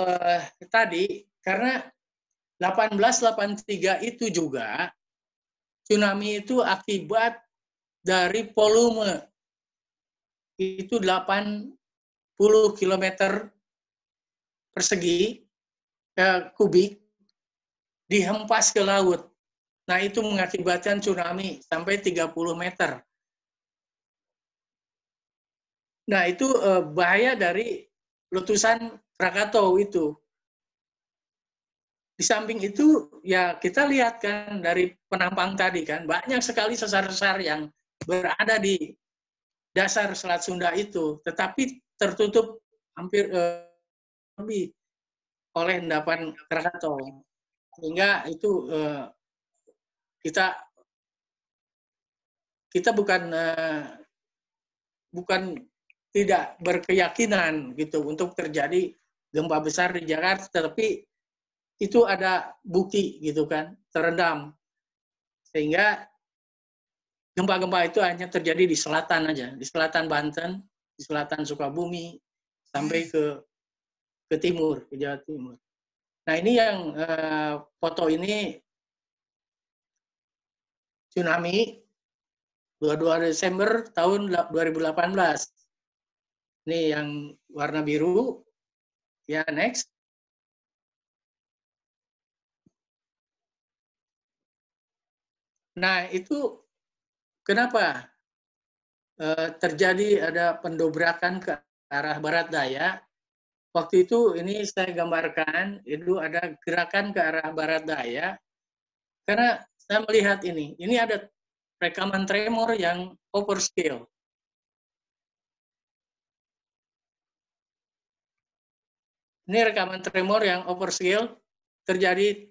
F: tadi, karena 1883 itu juga, tsunami itu akibat dari volume. Itu 80 km persegi kubik dihempas ke laut. Nah, itu mengakibatkan tsunami sampai 30 meter. Nah, itu bahaya dari letusan Krakatau itu. Di samping itu, ya kita lihat kan dari penampang tadi kan, banyak sekali sesar-sesar yang berada di dasar Selat Sunda itu, tetapi tertutup hampir lebih oleh endapan Krakatau. Sehingga itu kita bukan tidak berkeyakinan gitu untuk terjadi gempa besar di Jakarta, tetapi itu ada bukti gitu kan, terendam. Sehingga gempa-gempa itu hanya terjadi di selatan aja, di selatan Banten, di selatan Sukabumi, sampai ke timur, ke Jawa Timur. Nah, ini yang foto ini tsunami 22 Desember tahun 2018. Ini yang warna biru. Ya, next. Nah, itu kenapa terjadi ada pendobrakan ke arah barat daya? Waktu itu ini saya gambarkan, itu ada gerakan ke arah barat daya, karena saya melihat ini ada rekaman tremor yang overscale. Ini rekaman tremor yang overscale terjadi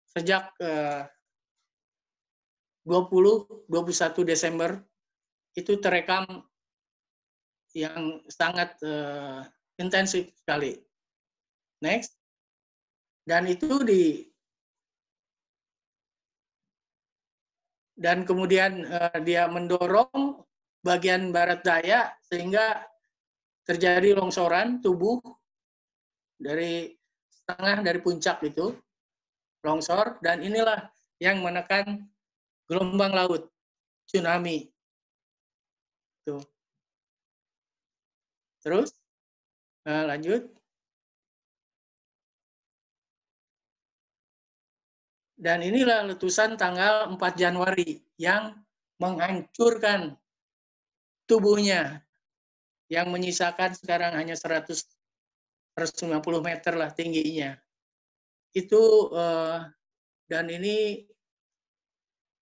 F: sejak 20-21 Desember, itu terekam yang sangat intensif sekali. Next. Dan itu dan kemudian dia mendorong bagian barat daya sehingga terjadi longsoran tubuh dari setengah dari puncak itu, longsor, dan inilah yang menekan gelombang laut, tsunami. Tuh. Terus, lanjut. Dan inilah letusan tanggal 4 Januari yang menghancurkan tubuhnya, yang menyisakan sekarang hanya 150 meter lah tingginya. Itu, dan ini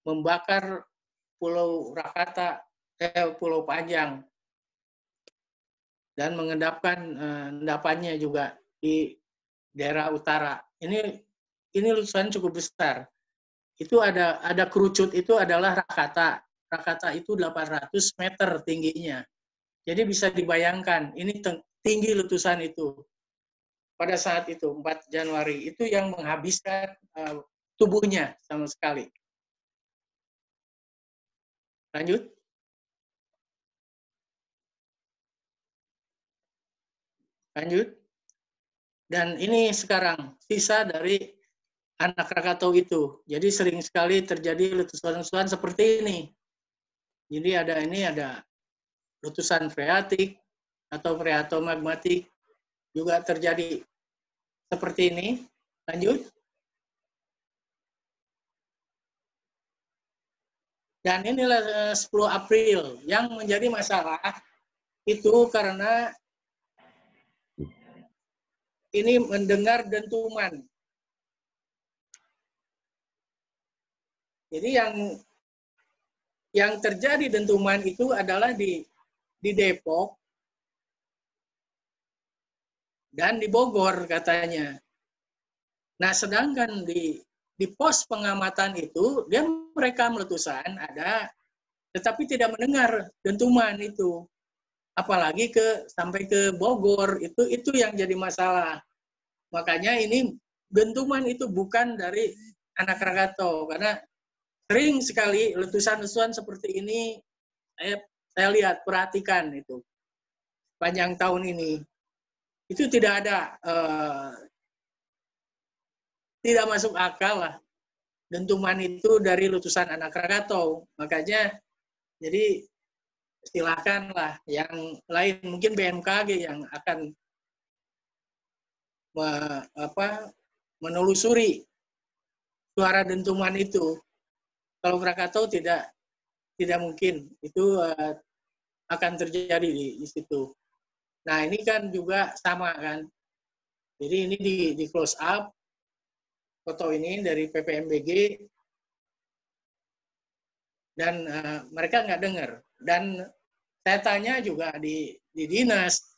F: membakar Pulau Rakata, Pulau Panjang, dan mengendapkan endapannya juga di daerah utara. Ini letusan cukup besar. Itu ada kerucut, itu adalah Rakata. Rakata itu 800 meter tingginya. Jadi bisa dibayangkan, ini tinggi letusan itu. Pada saat itu, 4 Januari, itu yang menghabiskan tubuhnya sama sekali. Lanjut. Lanjut. Dan ini sekarang sisa dari anak Krakatau itu. Jadi sering sekali terjadi letusan-letusan seperti ini. Jadi ada letusan freatik atau freatomagmatik juga terjadi seperti ini. Lanjut. Dan inilah 10 April yang menjadi masalah itu karena ini mendengar dentuman. Jadi yang terjadi dentuman itu adalah di Depok dan di Bogor katanya. Nah, sedangkan di pos pengamatan itu dia merekam letusan ada, tetapi tidak mendengar dentuman itu. Apalagi sampai ke Bogor, itu yang jadi masalah. Makanya ini dentuman itu bukan dari anak Krakatau, karena sering sekali letusan-letusan seperti ini saya lihat, perhatikan itu panjang tahun ini. Itu tidak ada, tidak masuk akal lah. Dentuman itu dari letusan anak Krakatau. Makanya jadi silakanlah yang lain, mungkin BMKG yang akan menelusuri suara dentuman itu. Kalau Krakatau tidak mungkin itu akan terjadi di situ. Nah, ini kan juga sama kan. Jadi ini di close up foto ini dari PPMBG dan mereka nggak dengar. Dan saya tanya juga di dinas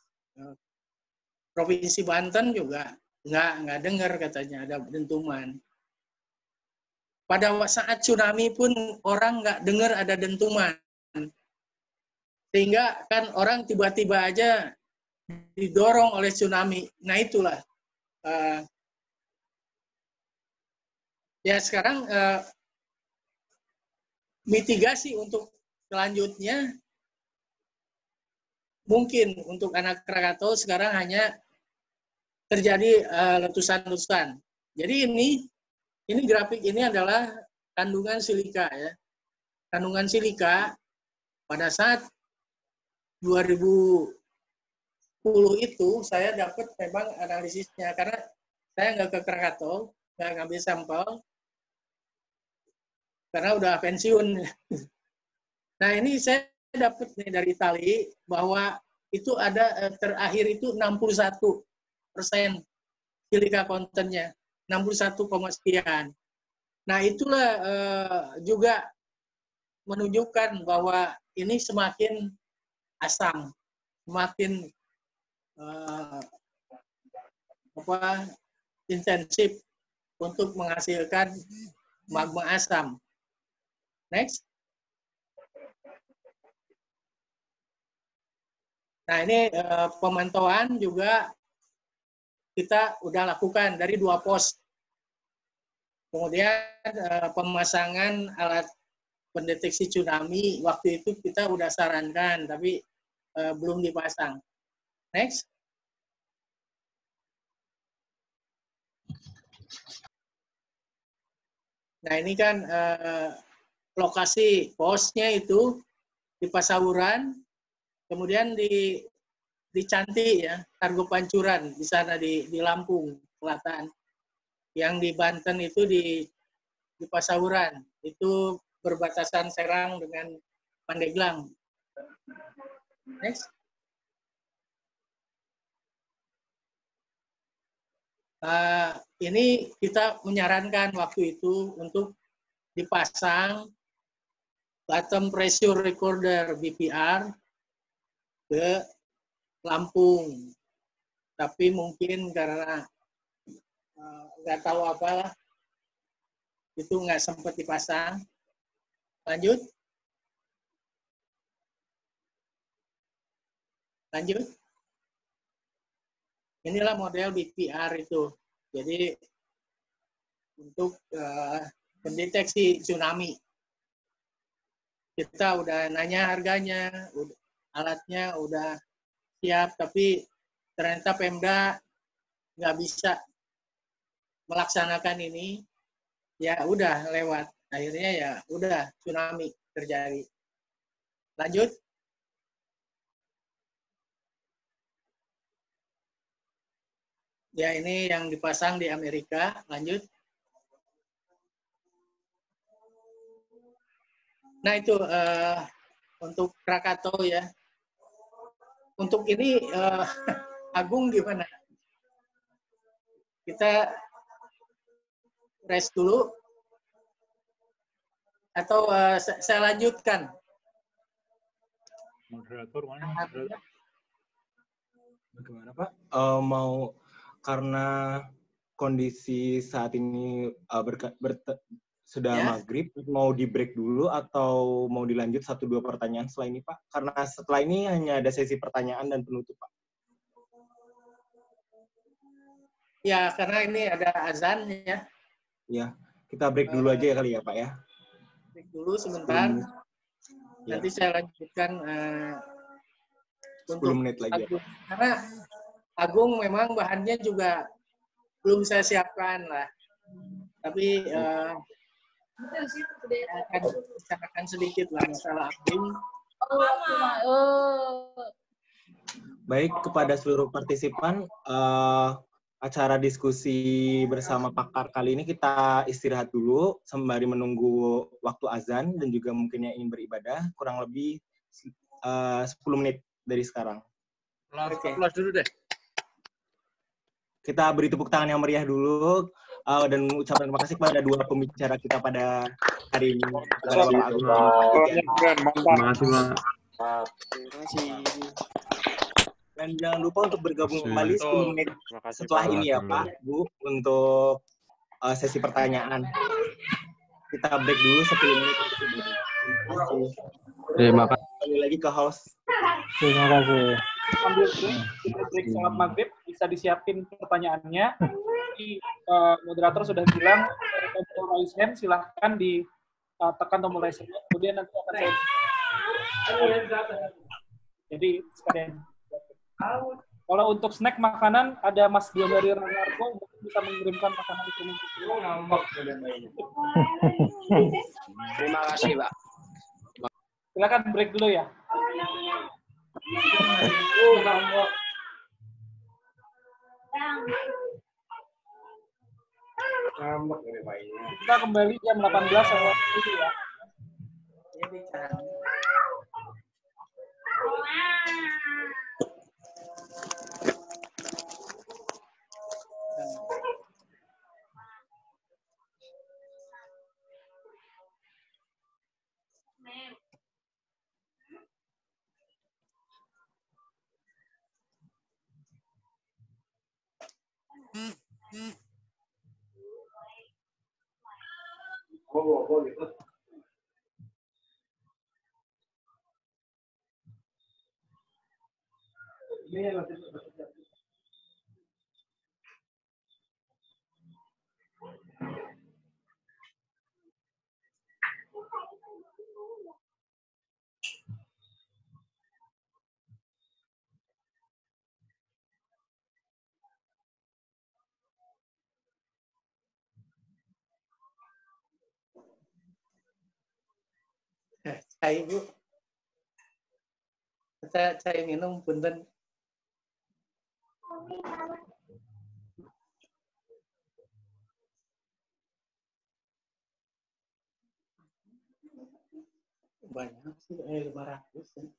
F: Provinsi Banten juga nggak dengar katanya ada dentuman. Pada saat tsunami pun orang nggak dengar ada dentuman. Sehingga kan orang tiba-tiba aja didorong oleh tsunami. Nah itulah. Ya sekarang mitigasi untuk selanjutnya mungkin untuk anak Krakatau sekarang hanya terjadi letusan-letusan. Jadi ini grafik ini adalah kandungan silika ya. Kandungan silika pada saat 2010 itu saya dapat memang analisisnya karena saya nggak ke Krakatau, nggak ngambil sampel karena udah pensiun. Nah ini saya dapat nih dari Itali bahwa itu ada terakhir itu 61% silika kontennya, 61, sekian. Nah itulah juga menunjukkan bahwa ini semakin asam, semakin intensif untuk menghasilkan magma asam. Next. Nah ini pemantauan juga kita udah lakukan dari 2 pos. Kemudian pemasangan alat pendeteksi tsunami waktu itu kita udah sarankan, tapi belum dipasang. Next. Nah ini kan lokasi posnya itu di Pasauran, kemudian di Cantik ya, Targo Pancuran di sana di Lampung Selatan. Yang di Banten itu di Pasauran, itu berbatasan Serang dengan Pandeglang. Next. Ini kita menyarankan waktu itu untuk dipasang bottom pressure recorder BPR ke Lampung. Tapi mungkin karena nggak tahu apalah, itu nggak sempat dipasang. Lanjut. Lanjut. Inilah model BPR itu. Jadi untuk pendeteksi tsunami. Kita udah nanya harganya, alatnya udah siap, tapi ternyata Pemda nggak bisa melaksanakan ini. Ya udah lewat. Akhirnya ya udah tsunami terjadi. Lanjut. Ya ini yang dipasang di Amerika. Lanjut. Nah itu untuk Krakatau ya. Untuk ini Agung gimana? kita rest dulu atau saya lanjutkan.
C: Moderator mana?
E: Bagaimana Pak? Mau karena kondisi saat ini sudah
F: Ya.
E: maghrib, mau di break dulu atau mau dilanjut 1-2 pertanyaan setelah ini Pak? Karena setelah ini hanya ada sesi pertanyaan dan penutup Pak.
F: Ya, karena ini ada azan ya.
E: Ya, kita break dulu aja kali ya Pak ya.
F: Break dulu sebentar.
E: Ya.
F: Nanti saya lanjutkan
E: 10 menit lagi ya,
F: Agung. Karena Agung memang bahannya juga belum saya siapkan lah. Tapi akan bicarakan sedikit lah masalah Agung.
E: Baik, kepada seluruh partisipan, acara diskusi bersama pakar kali ini kita istirahat dulu sembari menunggu waktu azan dan juga mungkin yang ingin beribadah kurang lebih 10 menit dari sekarang.
F: Close dulu deh.
E: Kita beri tepuk tangan yang meriah dulu dan mengucapkan terima kasih kepada dua pembicara kita pada hari ini.
C: Terima kasih, Pak.
E: Dan jangan lupa untuk bergabung kembali 10 menit setelah ini ya Pak, Bu, untuk sesi pertanyaan. Kita break dulu 10 menit.
D: Terima kasih.
E: Kembali lagi ke host.
A: Terima kasih.
B: Ambil break salat maghrib, bisa disiapin pertanyaannya. Jadi, moderator sudah bilang, tombol raise hand, silahkan ditekan tombol raise hand. Kemudian nanti akan saya... Jadi, sekalian. Kalau untuk snack makanan, ada Mas Dion dari Ranarko, bisa mengirimkan makanan di sini.
D: Terima kasih, Pak.
B: Silakan break dulu ya. Kita kembali jam 18 sama itu ya.
F: Cai Bu. Saya minum punten. Banyak sih, 500.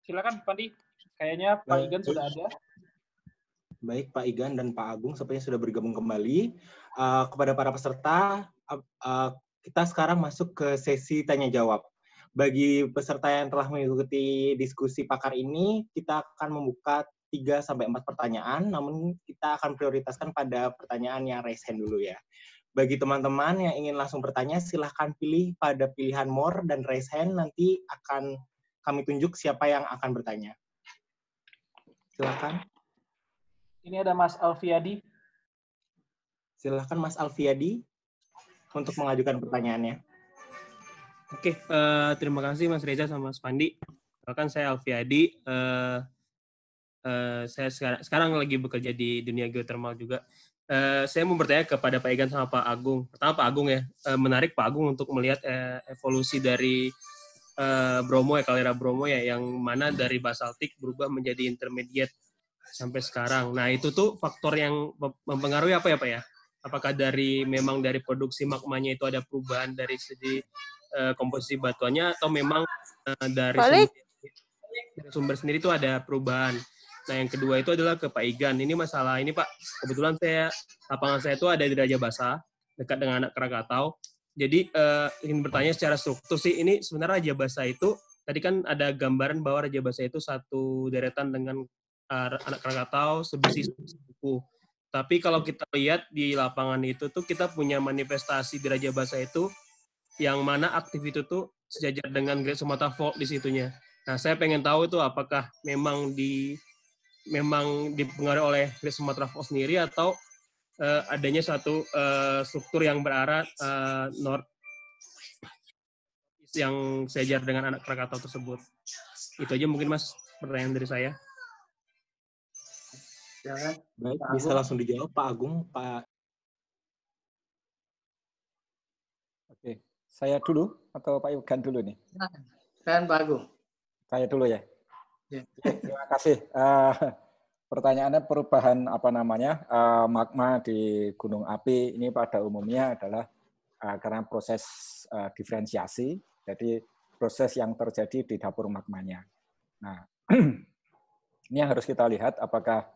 B: Silakan Pandi. Kayaknya Pak Igan sudah ada.
E: Baik, Pak Igan dan Pak Agung sepertinya sudah bergabung kembali. Kepada para peserta, kita sekarang masuk ke sesi tanya-jawab. Bagi peserta yang telah mengikuti diskusi pakar ini, kita akan membuka 3-4 pertanyaan, namun kita akan prioritaskan pada pertanyaan yang raise hand dulu ya. Bagi teman-teman yang ingin langsung bertanya, silahkan pilih pada pilihan more dan raise hand, nanti akan kami tunjuk siapa yang akan bertanya. Silahkan.
B: Ini ada Mas Alfiadi.
E: Silahkan Mas Alfiadi untuk mengajukan pertanyaannya.
G: Oke, terima kasih Mas Reza sama Mas Pandi. Kan saya Alfiadi. Saya sekarang lagi bekerja di dunia geothermal juga. Saya mau bertanya kepada Pak Igan sama Pak Agung. Pertama Pak Agung ya, menarik Pak Agung untuk melihat evolusi dari Bromo ya, kaldera Bromo ya, yang mana dari basaltik berubah menjadi intermediate sampai sekarang. Nah itu tuh faktor yang mempengaruhi apa ya Pak ya? Apakah memang dari produksi magmanya itu ada perubahan dari segi komposisi batuannya, atau memang dari sumber sendiri itu ada perubahan? Nah yang kedua itu adalah ke Pak Igan. Ini masalah ini Pak, kebetulan lapangan saya itu ada di Raja Basa, dekat dengan Anak Krakatau. Jadi ingin bertanya secara struktur sih, ini sebenarnya Raja Basa itu, tadi kan ada gambaran bahwa Raja Basa itu satu deretan dengan Anak Krakatau, sebesi suku. Tapi kalau kita lihat di lapangan itu tuh kita punya manifestasi di Raja Basa itu yang mana aktif itu tuh sejajar dengan Great Sumatra Fault di situnya. Nah, saya pengen tahu itu apakah memang dipengaruhi oleh Great Sumatra Fault sendiri, atau adanya satu struktur yang berarah north yang sejajar dengan Anak Krakatau tersebut. Itu aja mungkin Mas pertanyaan dari saya.
E: Baik, bisa langsung dijawab Pak Agung, Pak.
A: Oke, saya dulu atau Pak Igan dulu nih?
F: Kan Pak Agung.
A: Saya dulu ya.
F: Ya.
A: Terima kasih. Pertanyaannya perubahan magma di gunung api ini pada umumnya adalah karena proses diferensiasi, jadi proses yang terjadi di dapur magmanya. Nah, ini yang harus kita lihat apakah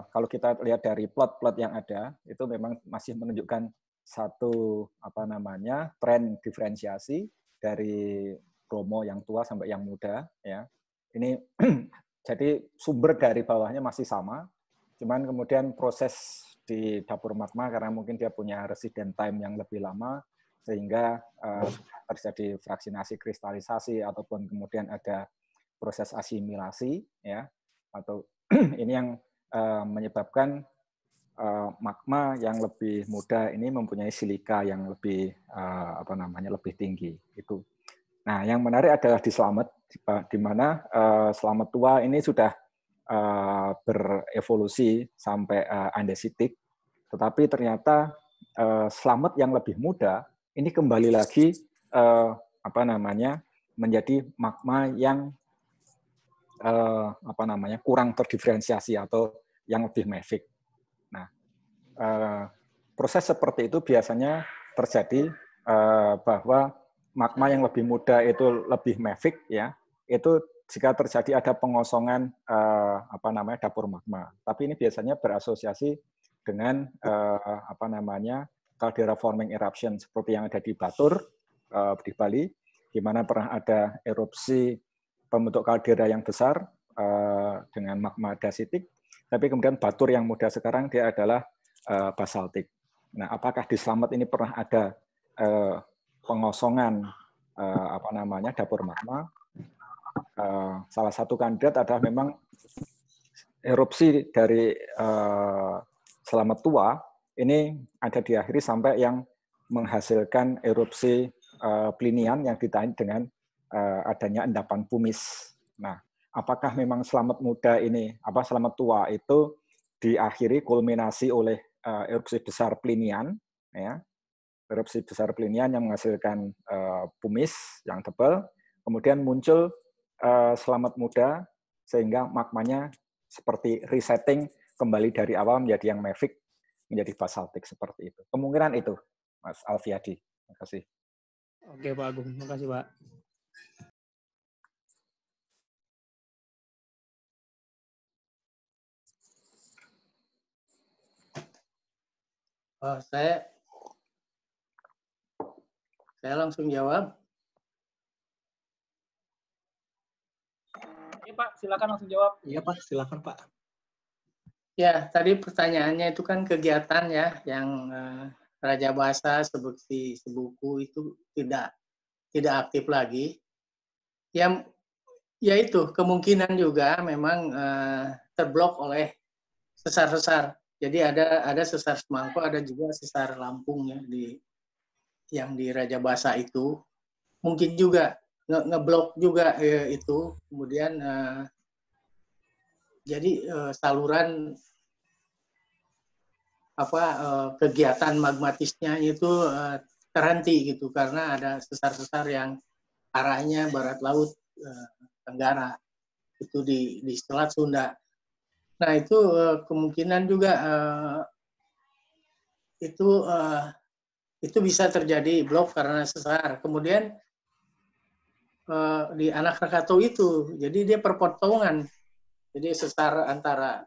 A: kalau kita lihat dari plot-plot yang ada itu memang masih menunjukkan satu tren diferensiasi dari Bromo yang tua sampai yang muda ya. Ini jadi sumber dari bawahnya masih sama, cuman kemudian proses di dapur magma karena mungkin dia punya resident time yang lebih lama sehingga terjadi fraksinasi kristalisasi ataupun kemudian ada proses asimilasi ya, atau ini yang menyebabkan magma yang lebih muda ini mempunyai silika yang lebih lebih tinggi itu. Nah, yang menarik adalah di Slamet, di mana Slamet tua ini sudah berevolusi sampai andesitik, tetapi ternyata Slamet yang lebih muda ini kembali lagi menjadi magma yang kurang terdiferensiasi atau yang lebih mafic. Nah, proses seperti itu biasanya terjadi bahwa magma yang lebih muda itu lebih mafic ya. Itu jika terjadi ada pengosongan dapur magma. Tapi ini biasanya berasosiasi dengan caldera forming eruption seperti yang ada di Batur di Bali, di mana pernah ada erupsi pembentuk kaldera yang besar dengan magma dasitik, tapi kemudian batur yang muda sekarang dia adalah basaltik. Nah, apakah di Slamet ini pernah ada pengosongan dapur magma? Salah satu kandidat adalah memang erupsi dari Slamet tua ini ada diakhiri sampai yang menghasilkan erupsi Plinian yang ditandai dengan adanya endapan pumis. Nah, apakah memang Slamet muda ini, Slamet tua itu diakhiri kulminasi oleh erupsi besar Plinian, ya, erupsi besar Plinian yang menghasilkan pumis yang tebal, kemudian muncul Slamet muda sehingga magmanya seperti resetting kembali dari awal menjadi yang mafic, menjadi basaltik seperti itu. Kemungkinan itu, Mas Alfiadi. Terima kasih.
G: Oke Pak Agung, terima kasih Pak.
F: Saya langsung jawab.
B: Iya Pak, silakan langsung jawab.
E: Iya Pak, silakan Pak.
F: Ya, tadi pertanyaannya itu kan kegiatan ya, yang Raja Bahasa seperti Sebuku itu tidak aktif lagi. Ya itu kemungkinan juga memang terblok oleh sesar-sesar. Jadi ada sesar Semangko, ada juga sesar Lampung ya yang di Raja Bahasa itu. Mungkin juga ngeblok juga itu. Kemudian jadi saluran kegiatan magmatisnya itu terhenti gitu karena ada sesar-sesar yang arahnya barat laut tenggara itu di Selat Sunda. Nah itu kemungkinan juga itu bisa terjadi blok karena sesar. Kemudian di Anak Rakatau itu, jadi dia perpotongan. Jadi sesar antara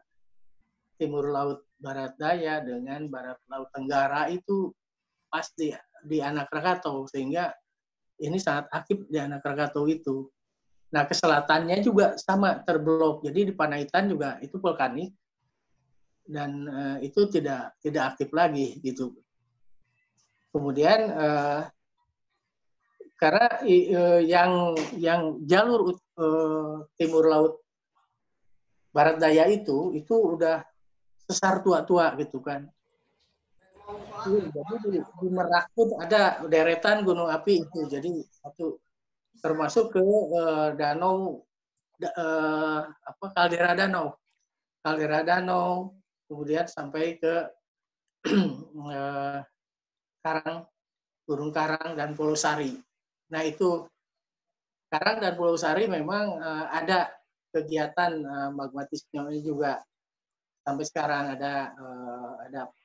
F: timur laut barat daya dengan barat laut tenggara itu pas di Anak Rakatau, sehingga ini sangat aktif di Anak Rakatau itu. Nah, ke selatannya juga sama terblok. Jadi di Panaitan juga itu vulkanik dan itu tidak aktif lagi gitu. Kemudian karena yang jalur timur laut barat daya itu udah sesar tua-tua gitu kan. Jadi di Merak pun ada deretan gunung api itu. Jadi satu termasuk ke danau kaldera danau, kemudian sampai ke Gunung Karang dan Pulau Sari. Nah itu Karang dan Pulau Sari memang ada kegiatan magmatisnya juga. Sampai sekarang ada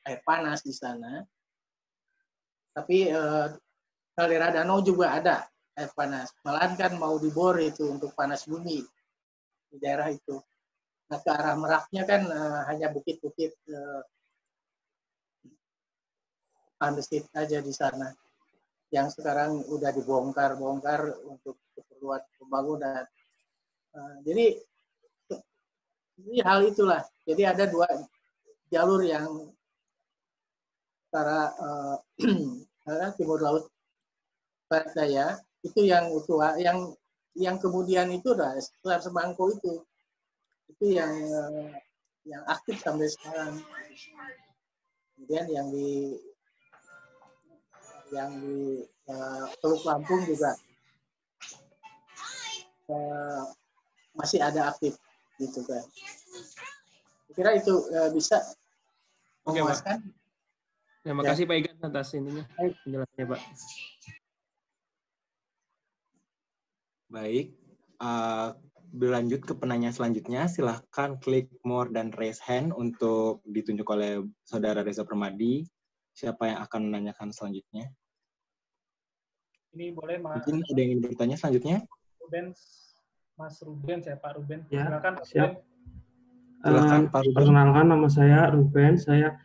F: air panas di sana. Tapi kaldera danau juga ada air panas. Malahan kan mau dibor itu untuk panas bumi di daerah itu. Nah ke arah Meraknya kan hanya bukit-bukit andesit aja di sana. Yang sekarang udah dibongkar untuk keperluan pembangunan. Jadi hal itulah. Jadi ada dua jalur yang antara timur laut barat daya itu yang tua, yang kemudian itu adalah Selat Semangko itu yang aktif sampai sekarang. Kemudian yang di Teluk Lampung juga masih ada aktif gitu kan. Kira itu bisa memuaskan.
G: Terima kasih Pak Igan atas ininya penjelasannya Pak.
E: Baik, berlanjut ke penanya selanjutnya. Silahkan klik more dan raise hand untuk ditunjuk oleh Saudara Reza Permadi. Siapa yang akan menanyakan selanjutnya?
B: Ini boleh Mas.
E: Mungkin ada yang ingin bertanya selanjutnya?
B: Mas Ruben, saya Pak Ruben.
H: Ya,
B: silakan Pak
H: siap.
E: Silakan Pak Ruben.
H: Perkenalkan, nama saya Ruben. Saya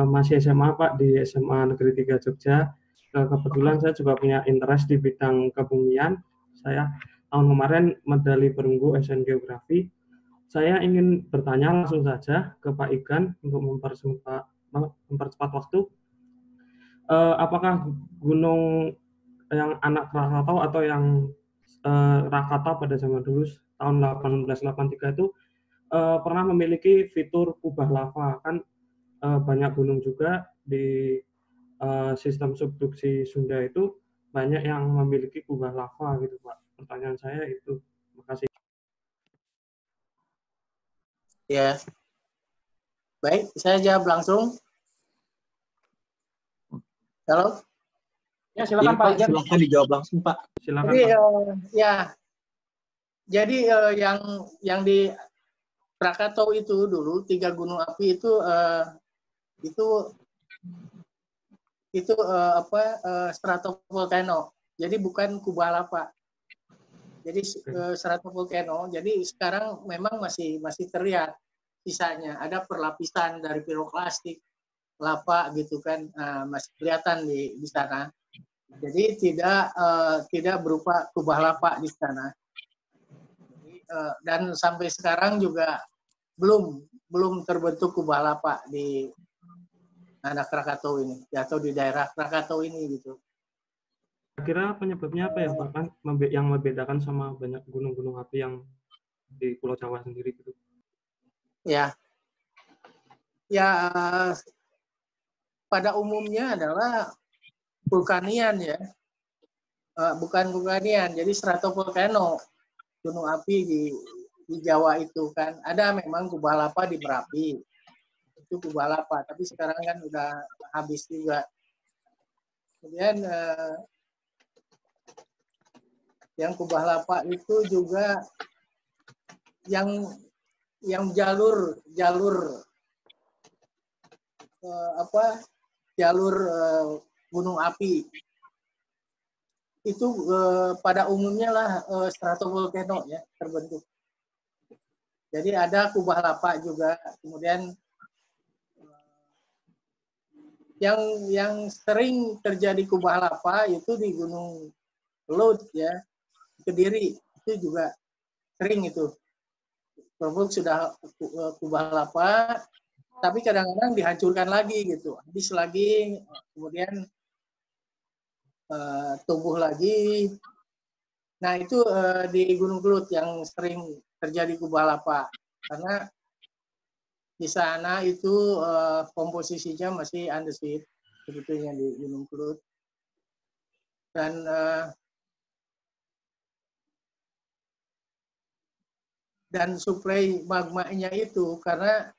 H: masih SMA Pak di SMA Negeri 3 Jogja. Kebetulan saya juga punya interest di bidang kebumian. Saya tahun kemarin medali perunggu Asian Geography. Saya ingin bertanya langsung saja ke Pak Igan untuk mempercepat waktu. Apakah gunung yang Anak Rakatau atau yang Rakatau pada zaman dulu tahun 1883 itu pernah memiliki fitur kubah lava? Kan banyak gunung juga di sistem subduksi Sunda itu banyak yang memiliki kubah lava gitu Pak. Pertanyaan saya itu. Terima kasih.
F: Ya. Baik, saya jawab langsung. Halo?
B: Ya, silakan Pak.
E: Silakan dijawab langsung Pak.
H: Silakan.
F: Jadi, yang di Krakatau itu dulu 3 gunung api itu stratovolcano. Jadi bukan kubah lava. Jadi stratovolcano. Jadi sekarang memang masih terlihat sisanya. Ada perlapisan dari piroklastik lava gitu kan, masih kelihatan di sana. Jadi tidak berupa kubah lava di sana. Dan sampai sekarang juga belum terbentuk kubah lava di anak Krakatau ini atau di daerah Krakatau ini gitu.
H: Kira penyebabnya apa ya Pak? Kan yang membedakan sama banyak gunung-gunung api yang di Pulau Jawa sendiri gitu.
F: Ya, pada umumnya adalah vulkanian ya, bukan vulkanian, jadi stratovolcano, gunung api di Jawa itu kan. Ada memang kubah lava di Merapi, itu kubah lava, tapi sekarang kan udah habis juga. Kemudian yang kubah lava itu juga yang jalur gunung api itu pada umumnya lah stratovolcano ya terbentuk. Jadi ada kubah lava juga. Kemudian yang sering terjadi kubah lava itu di Gunung Laut ya, Kediri itu juga sering itu. Terbentuk sudah kubah lava, tapi kadang-kadang dihancurkan lagi gitu, habis lagi, kemudian tumbuh lagi. Nah itu di Gunung Kelut yang sering terjadi kubah lava, karena di sana itu komposisinya masih andesit sebetulnya di Gunung Kelut, dan suplai magmanya itu karena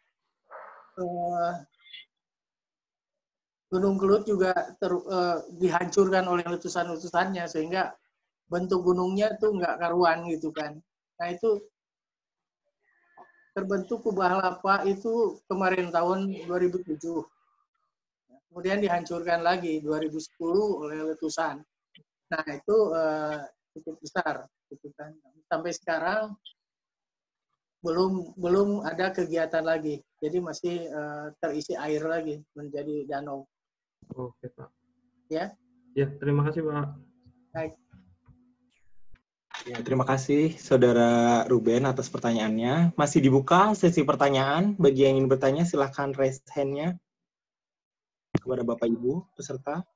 F: Gunung Kelut juga dihancurkan oleh letusan-letusannya sehingga bentuk gunungnya tuh nggak karuan gitu kan. Nah itu terbentuk kubah lava itu kemarin tahun 2007. Kemudian dihancurkan lagi 2010 oleh letusan. Nah itu cukup besar gitu kan. Sampai sekarang belum ada kegiatan lagi. Jadi masih terisi air lagi menjadi danau.
H: Oke Pak.
F: Ya.
H: Ya, terima kasih Pak.
F: Baik.
E: Ya, terima kasih Saudara Ruben atas pertanyaannya. Masih dibuka sesi pertanyaan. Bagi yang ingin bertanya silahkan raise hand-nya kepada Bapak Ibu peserta.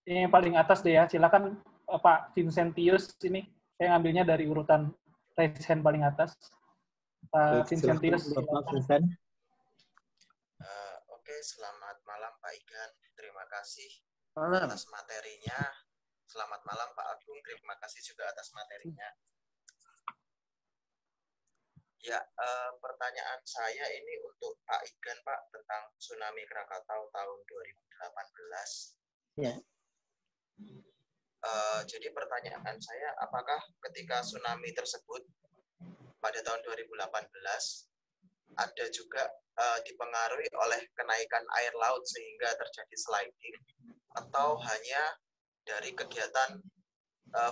B: Ini yang paling atas deh ya. Silakan Pak Vincentius ini. Saya ngambilnya dari urutan raise hand paling atas. Pak Vincentius.
E: Bapak Vincent.
I: Oke, selamat malam Pak Igan. Terima kasih
F: Malam.
I: atas materinya. Selamat malam Pak Agung. Terima kasih juga atas materinya. Ya, pertanyaan saya ini untuk Pak Igan Pak tentang tsunami Krakatau tahun 2018.
F: Ya.
I: Jadi pertanyaan saya, apakah ketika tsunami tersebut pada tahun 2018 ada juga dipengaruhi oleh kenaikan air laut sehingga terjadi sliding, atau hanya dari kegiatan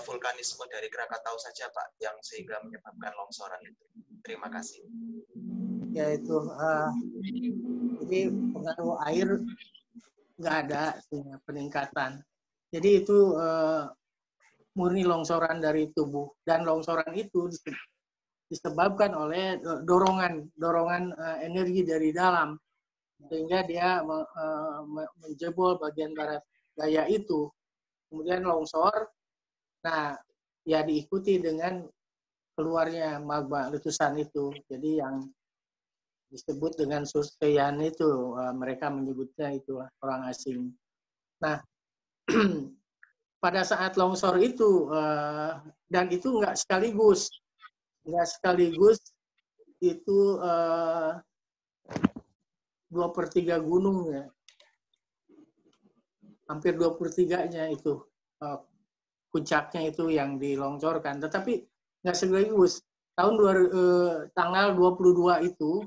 I: vulkanisme dari Krakatau saja Pak yang sehingga menyebabkan longsoran itu? Terima kasih.
F: Ya itu, jadi pengaruh air nggak ada peningkatan. Jadi itu murni longsoran dari tubuh, dan longsoran itu disebabkan oleh dorongan energi dari dalam, sehingga dia menjebol bagian barat daya itu, kemudian longsor. Nah, ya diikuti dengan keluarnya magma letusan itu. Jadi yang disebut dengan surveian itu, mereka menyebutnya itu orang asing. Nah, pada saat longsor itu, dan itu nggak sekaligus itu 2/3 gunung ya, hampir 2/3-nya itu puncaknya itu yang dilongsorkan, tetapi nggak sekaligus. Tanggal 22 itu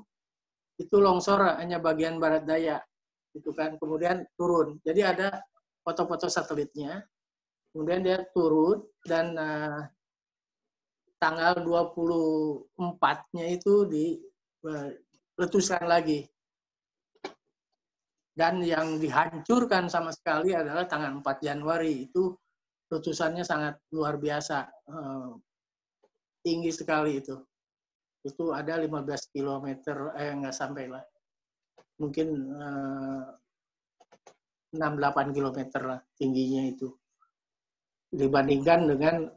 F: longsor hanya bagian barat daya, itu kan, kemudian turun. Jadi ada foto-foto satelitnya, kemudian dia turun, dan tanggal 24-nya itu letusan lagi. Dan yang dihancurkan sama sekali adalah tanggal 4 Januari. Itu letusannya sangat luar biasa. Tinggi sekali itu. Itu ada 15 km, nggak sampai lah. Mungkin 6-8 km lah tingginya itu. Dibandingkan dengan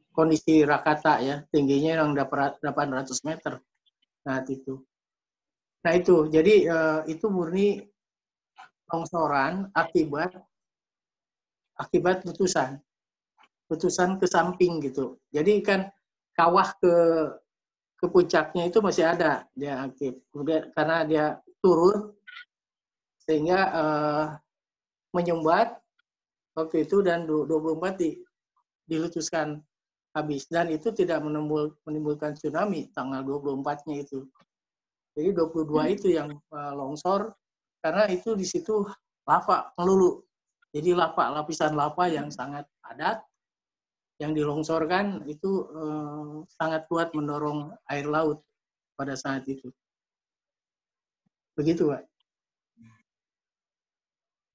F: kondisi Rakata ya, tingginya yang 800 meter. Nah itu, jadi itu murni longsoran akibat letusan ke samping gitu. Jadi kan kawah ke puncaknya itu masih ada dia aktif. Kemudian karena dia turun sehingga menyumbat waktu itu dan 24 diletuskan habis, dan itu tidak menimbulkan tsunami tanggal 24-nya itu. Jadi 22 itu yang longsor karena itu di situ lava melulu. Jadi lapisan lava yang sangat padat yang dilongsorkan itu sangat kuat mendorong air laut pada saat itu. Begitu, Pak.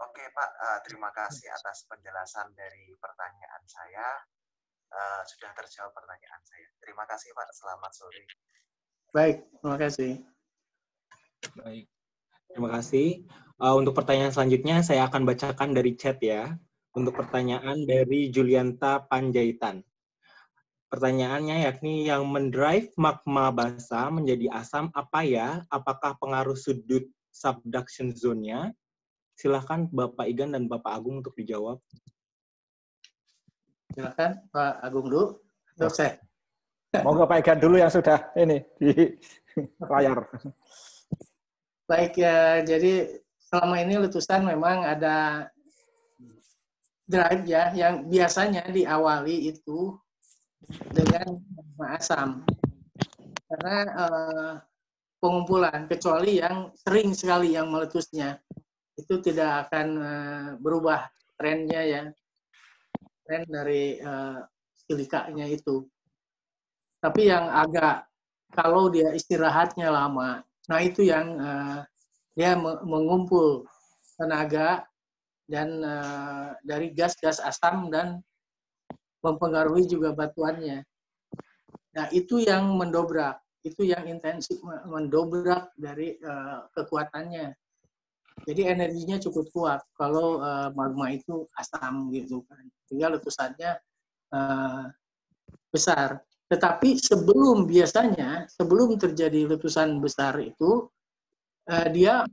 I: Oke, Pak. Terima kasih atas penjelasan dari pertanyaan saya. Sudah terjawab pertanyaan saya. Terima kasih, Pak. Selamat sore.
F: Baik, terima kasih.
E: Baik, terima kasih. Untuk pertanyaan selanjutnya, saya akan bacakan dari chat ya. Untuk pertanyaan dari Julianta Panjaitan. Pertanyaannya yakni yang mendrive magma basa menjadi asam apa ya? Apakah pengaruh sudut subduction zone-nya? Silahkan Bapak Igan dan Bapak Agung untuk dijawab.
F: Silakan Pak Agung dulu. Atau saya?
A: Mau Pak Igan dulu yang sudah ini di layar.
F: Baik ya, jadi selama ini letusan memang ada drive ya, yang biasanya diawali itu dengan magma asam. Karena pengumpulan, kecuali yang sering sekali yang meletusnya, itu tidak akan berubah trennya ya, tren dari silikanya itu. Tapi yang agak, kalau dia istirahatnya lama, nah itu yang dia mengumpul tenaga dan dari gas-gas asam dan mempengaruhi juga batuannya. Nah itu yang mendobrak, itu yang intensif mendobrak dari kekuatannya. Jadi energinya cukup kuat kalau magma itu asam gitu kan, sehingga letusannya besar. Tetapi sebelum terjadi letusan besar itu, dia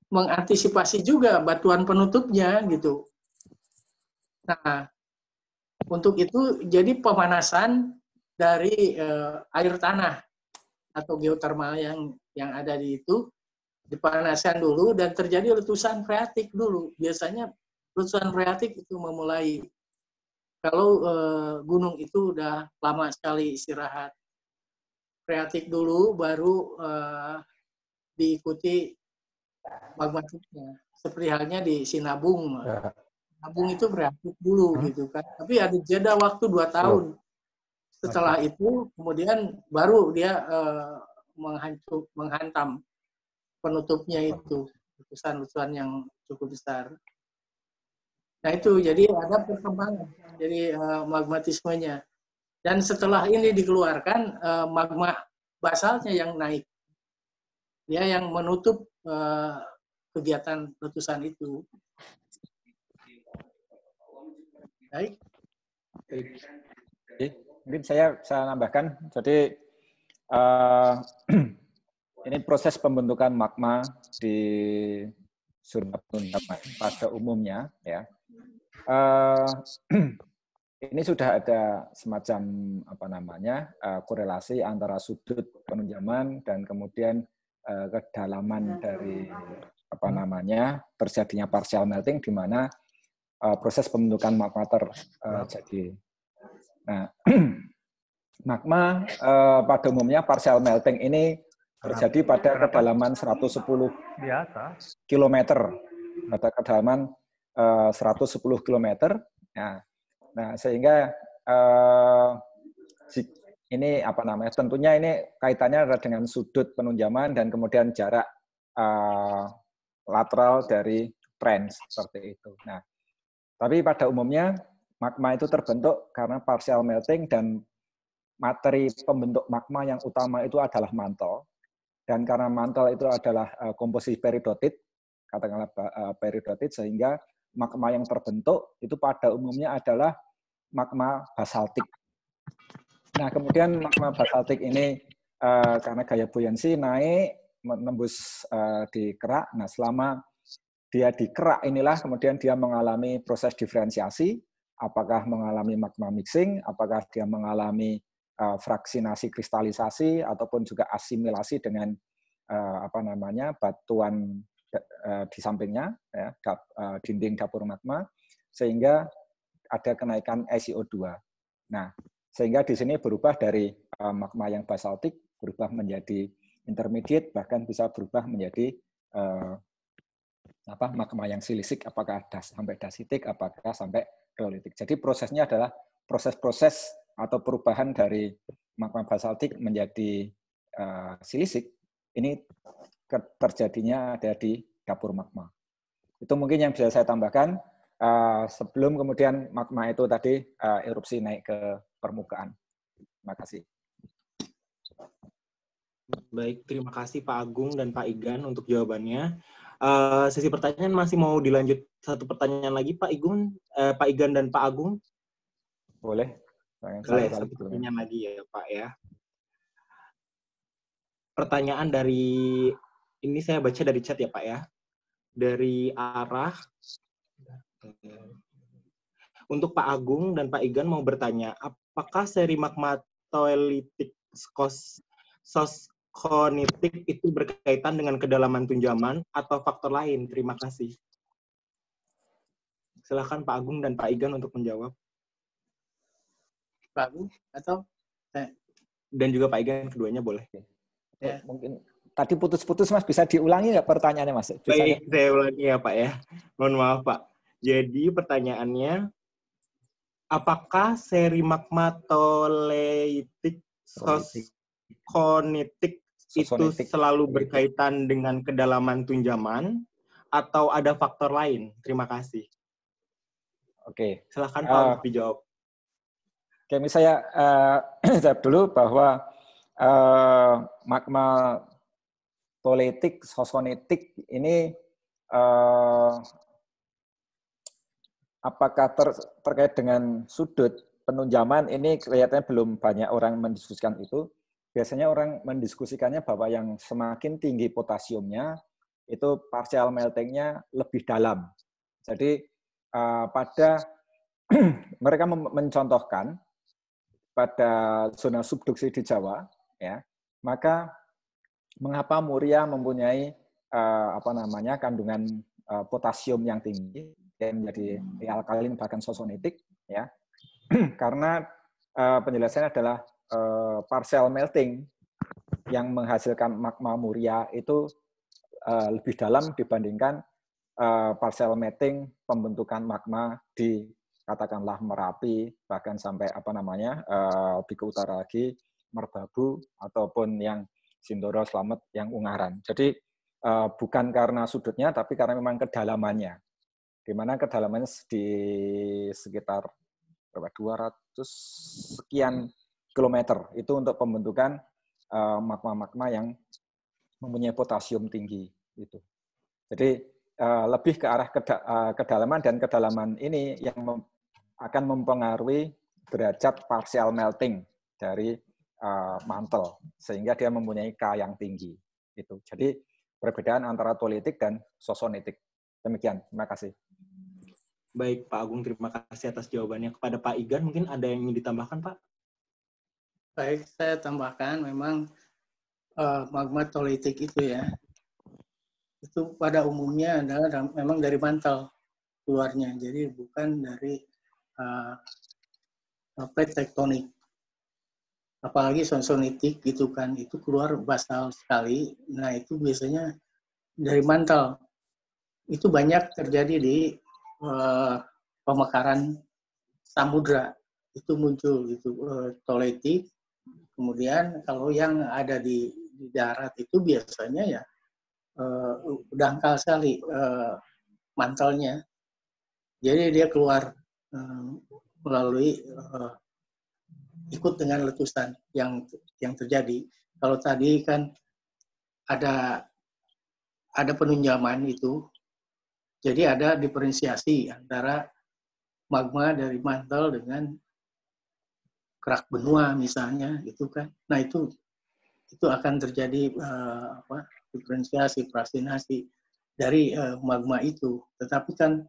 F: mengantisipasi juga batuan penutupnya gitu. Nah, untuk itu jadi pemanasan dari air tanah atau geotermal yang ada di itu dipanaskan dulu dan terjadi letusan freatik dulu. Biasanya letusan freatik itu memulai kalau gunung itu udah lama sekali istirahat. Freatik dulu baru diikuti magmatiknya. Seperti halnya di Sinabung. Sinabung itu freatik dulu gitu kan. Tapi ada jeda waktu 2 tahun. Setelah itu kemudian baru dia menghantam penutupnya itu. Letusan-letusan yang cukup besar. Nah itu, jadi ada perkembangan dari magmatismenya. Dan setelah ini dikeluarkan, magma basalnya yang naik. Dia yang menutup kegiatan letusan itu. Baik.
A: Mungkin saya nambahkan, jadi ini proses pembentukan magma di surga pada umumnya ya. Ini sudah ada semacam korelasi antara sudut penunjaman dan kemudian kedalaman dari terjadinya partial melting di mana proses pembentukan magma terjadi. Nah, magma pada umumnya partial melting ini terjadi pada kedalaman 110 km. Pada kedalaman 110 km. Nah, sehingga ini apa namanya? Tentunya ini kaitannya adalah dengan sudut penunjaman dan kemudian jarak lateral dari trend seperti itu. Nah, tapi pada umumnya magma itu terbentuk karena partial melting dan materi pembentuk magma yang utama itu adalah mantel. Dan karena mantel itu adalah komposisi peridotit, katakanlah peridotit, sehingga magma yang terbentuk itu pada umumnya adalah magma basaltik. Nah, kemudian magma basaltik ini karena gaya buoyancy naik, menembus di kerak. Nah, selama dia di kerak inilah kemudian dia mengalami proses diferensiasi, apakah mengalami magma mixing, apakah dia mengalami fraksinasi kristalisasi, ataupun juga asimilasi dengan apa namanya batuan di sampingnya, ya, dinding dapur magma, sehingga ada kenaikan SiO2. Nah, sehingga di sini berubah dari magma yang basaltik berubah menjadi intermediate, bahkan bisa berubah menjadi magma yang silisik, apakah sampai dasitik, apakah sampai rhyolitik. Jadi prosesnya adalah proses-proses atau perubahan dari magma basaltik menjadi silisik. Ini terjadinya ada di dapur magma. Itu mungkin yang bisa saya tambahkan sebelum kemudian magma itu tadi erupsi naik ke permukaan. Terima kasih.
E: Baik, terima kasih Pak Agung dan Pak Igan untuk jawabannya. Sesi pertanyaan masih mau dilanjut satu pertanyaan lagi Pak Igan dan Pak Agung.
A: Boleh.
E: Boleh, satu pertanyaan lagi ya Pak ya. Pertanyaan dari, ini saya baca dari chat ya Pak ya. Dari arah, untuk Pak Agung dan Pak Igan mau bertanya, apakah seri magma tholeiitic soskonitik itu berkaitan dengan kedalaman tunjaman atau faktor lain? Terima kasih. Silakan Pak Agung dan Pak Igan untuk menjawab.
F: Pak Agung atau
E: dan juga Pak Igan, keduanya boleh.
A: Ya. Mungkin tadi putus-putus Mas, bisa diulangi nggak pertanyaannya Mas? Bisa
E: baik, saya ulangi ya Pak ya. Mohon maaf Pak. Jadi pertanyaannya, apakah seri magma tholeiitic soskonitik itu selalu berkaitan dengan kedalaman tunjaman atau ada faktor lain? Terima kasih.
A: Oke.
E: Silakan Pak untuk dijawab.
A: Oke, saya jawab dulu bahwa magma tholeiitic soskonitik ini apakah terkait dengan sudut penunjaman, ini kelihatannya belum banyak orang mendiskusikan itu. Biasanya orang mendiskusikannya bahwa yang semakin tinggi potasiumnya, itu partial melting-nya lebih dalam. Jadi mereka mencontohkan pada zona subduksi di Jawa, ya, maka mengapa Muria mempunyai kandungan potasium yang tinggi, yang menjadi alkalin bahkan sosonitik, ya, karena penjelasannya adalah partial melting yang menghasilkan magma Muria itu lebih dalam dibandingkan partial melting pembentukan magma di katakanlah Merapi, bahkan sampai lebih ke utara lagi Merbabu, ataupun yang Sindoro, Slamet, yang Ungaran. Jadi bukan karena sudutnya, tapi karena memang kedalamannya. Di mana kedalamannya di sekitar 200 sekian kilometer. Itu untuk pembentukan magma-magma yang mempunyai potasium tinggi. Itu. Jadi lebih ke arah kedalaman, dan kedalaman ini yang akan mempengaruhi derajat partial melting dari mantel, sehingga dia mempunyai K yang tinggi. Itu. Jadi perbedaan antara tholeiitic dan sosonitik. Demikian. Terima kasih.
E: Baik, Pak Agung, terima kasih atas jawabannya. Kepada Pak Igan, mungkin ada yang ingin ditambahkan, Pak?
F: Baik, saya tambahkan, memang magma tholeiitic itu ya, itu pada umumnya adalah memang dari mantel keluarnya, jadi bukan dari plate tektonik. Apalagi sonsonitik gitu kan, itu keluar basal sekali. Nah itu biasanya dari mantel. Itu banyak terjadi di pemekaran samudra. Itu muncul gitu, tholeiitic Kemudian kalau yang ada di darat itu biasanya ya dangkal sekali mantelnya. Jadi dia keluar melalui ikut dengan letusan yang terjadi. Kalau tadi kan ada penunjaman itu, jadi ada diferensiasi antara magma dari mantel dengan kerak benua misalnya, gitu kan. Nah itu akan terjadi diferensiasi, prasinasi dari magma itu. Tetapi kan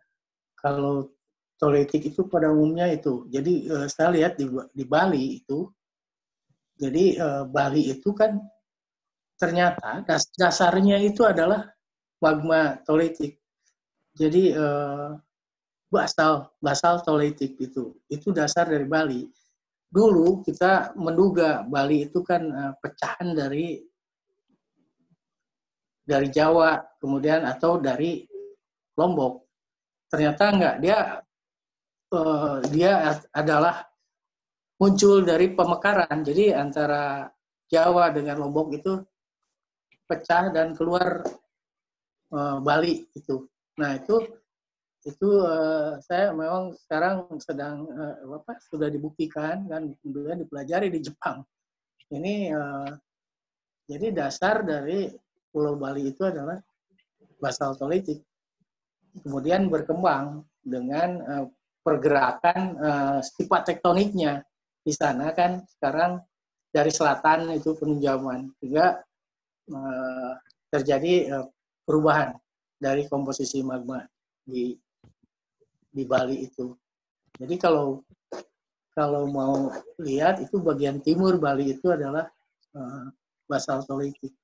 F: kalau toleitik itu pada umumnya itu. Jadi saya lihat di Bali itu, jadi Bali itu kan ternyata dasarnya itu adalah magma toleitik. Jadi basal toleitik itu dasar dari Bali. Dulu kita menduga Bali itu kan pecahan dari Jawa, kemudian atau dari Lombok. Ternyata enggak, dia adalah muncul dari pemekaran. Jadi antara Jawa dengan Lombok itu pecah dan keluar Bali itu. Nah itu saya memang sekarang sedang sudah dibuktikan kan, kemudian dipelajari di Jepang. Ini jadi dasar dari Pulau Bali itu adalah basaltolitik. Kemudian berkembang dengan pergerakan sifat tektoniknya. Di sana kan sekarang dari selatan itu penunjaman, sehingga terjadi perubahan dari komposisi magma di Bali itu. Jadi kalau mau lihat itu bagian timur Bali itu adalah basaltolitik.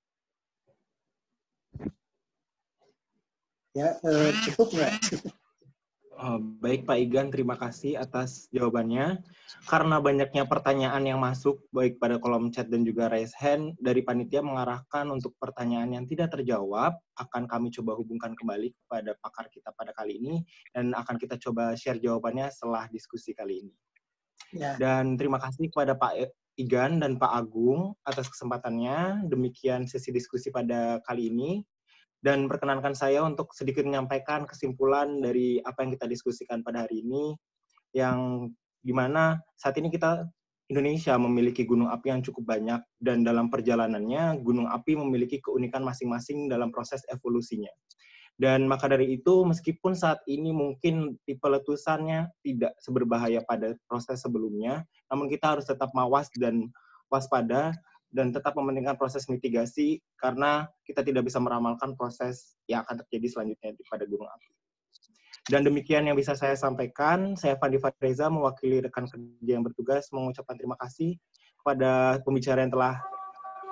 F: Ya, cukup nggak?
E: Baik Pak Igan, terima kasih atas jawabannya. Karena banyaknya pertanyaan yang masuk, baik pada kolom chat dan juga raise hand, dari panitia mengarahkan untuk pertanyaan yang tidak terjawab, akan kami coba hubungkan kembali kepada pakar kita pada kali ini, dan akan kita coba share jawabannya setelah diskusi kali ini. Ya. Dan terima kasih kepada Pak Igan dan Pak Agung atas kesempatannya. Demikian sesi diskusi pada kali ini. Dan perkenankan saya untuk sedikit menyampaikan kesimpulan dari apa yang kita diskusikan pada hari ini, yang dimana saat ini Indonesia memiliki gunung api yang cukup banyak, dan dalam perjalanannya gunung api memiliki keunikan masing-masing dalam proses evolusinya. Dan maka dari itu, meskipun saat ini mungkin tipe letusannya tidak seberbahaya pada proses sebelumnya, namun kita harus tetap mawas dan waspada, dan tetap mementingkan proses mitigasi, karena kita tidak bisa meramalkan proses yang akan terjadi selanjutnya pada gunung api. Dan demikian yang bisa saya sampaikan. Saya Fandi Fahreza, mewakili rekan kerja yang bertugas, mengucapkan terima kasih kepada pembicara yang telah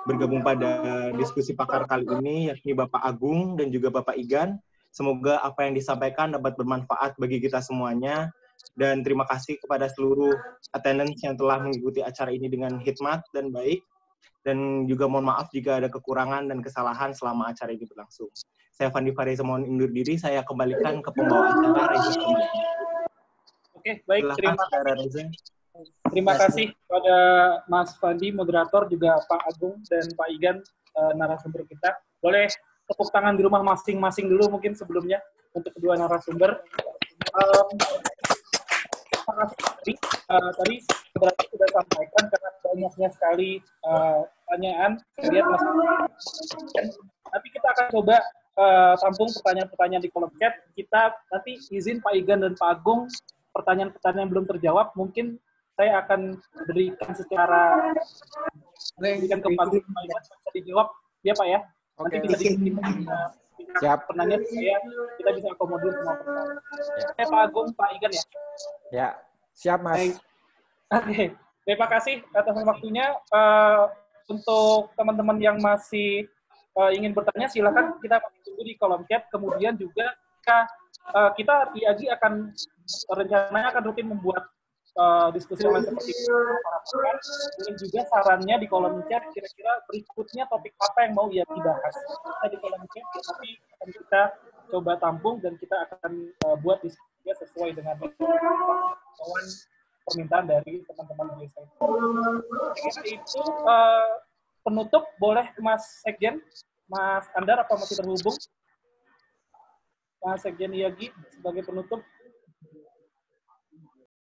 E: bergabung pada diskusi pakar kali ini, yakni Bapak Agung dan juga Bapak Igan. Semoga apa yang disampaikan dapat bermanfaat bagi kita semuanya. Dan terima kasih kepada seluruh attendance yang telah mengikuti acara ini dengan hikmat dan baik. Dan juga mohon maaf jika ada kekurangan dan kesalahan selama acara ini berlangsung. Saya Fandi Fahreza mohon undur diri, saya kembalikan ke pembawa acara Reza Kembali.
B: Oke, baik.
E: Silahkan,
B: terima kasih kepada Mas Fandi, moderator, juga Pak Agung dan Pak Igan, narasumber kita. Boleh tepuk tangan di rumah masing-masing dulu mungkin sebelumnya untuk kedua narasumber. Terima kasih. Tadi berarti sudah sampaikan karena banyaknya sekali pertanyaan. Lihat Mas. Nanti kita akan coba tampung pertanyaan-pertanyaan di kolom chat. Kita nanti izin Pak Igan dan Pak Agung, pertanyaan-pertanyaan yang belum terjawab mungkin saya akan berikan secara ke Pak Agung, Pak Igan bisa dijawab ya Pak ya. Nanti bisa
A: siap
B: pertanyaan saya, kita bisa akomodir semua pertanyaan. Saya Pak Agung, Pak Igan ya.
A: Ya, siap Mas.
B: Oke, terima kasih atas waktunya. Untuk teman-teman yang masih ingin bertanya, silakan kita tunggu di kolom chat. Kemudian juga kita IAGI akan rencananya akan rutin membuat diskusi online seperti itu dan juga sarannya di kolom chat kira-kira berikutnya topik apa yang mau IAGI bahas. Kita di kolom chat, tapi akan kita coba tampung dan kita akan buat diskusinya sesuai dengan kawan permintaan dari teman-teman GSI. Itu penutup boleh Mas Sekjen, Mas Andar apa masih terhubung? Mas Sekjen IAGI sebagai penutup.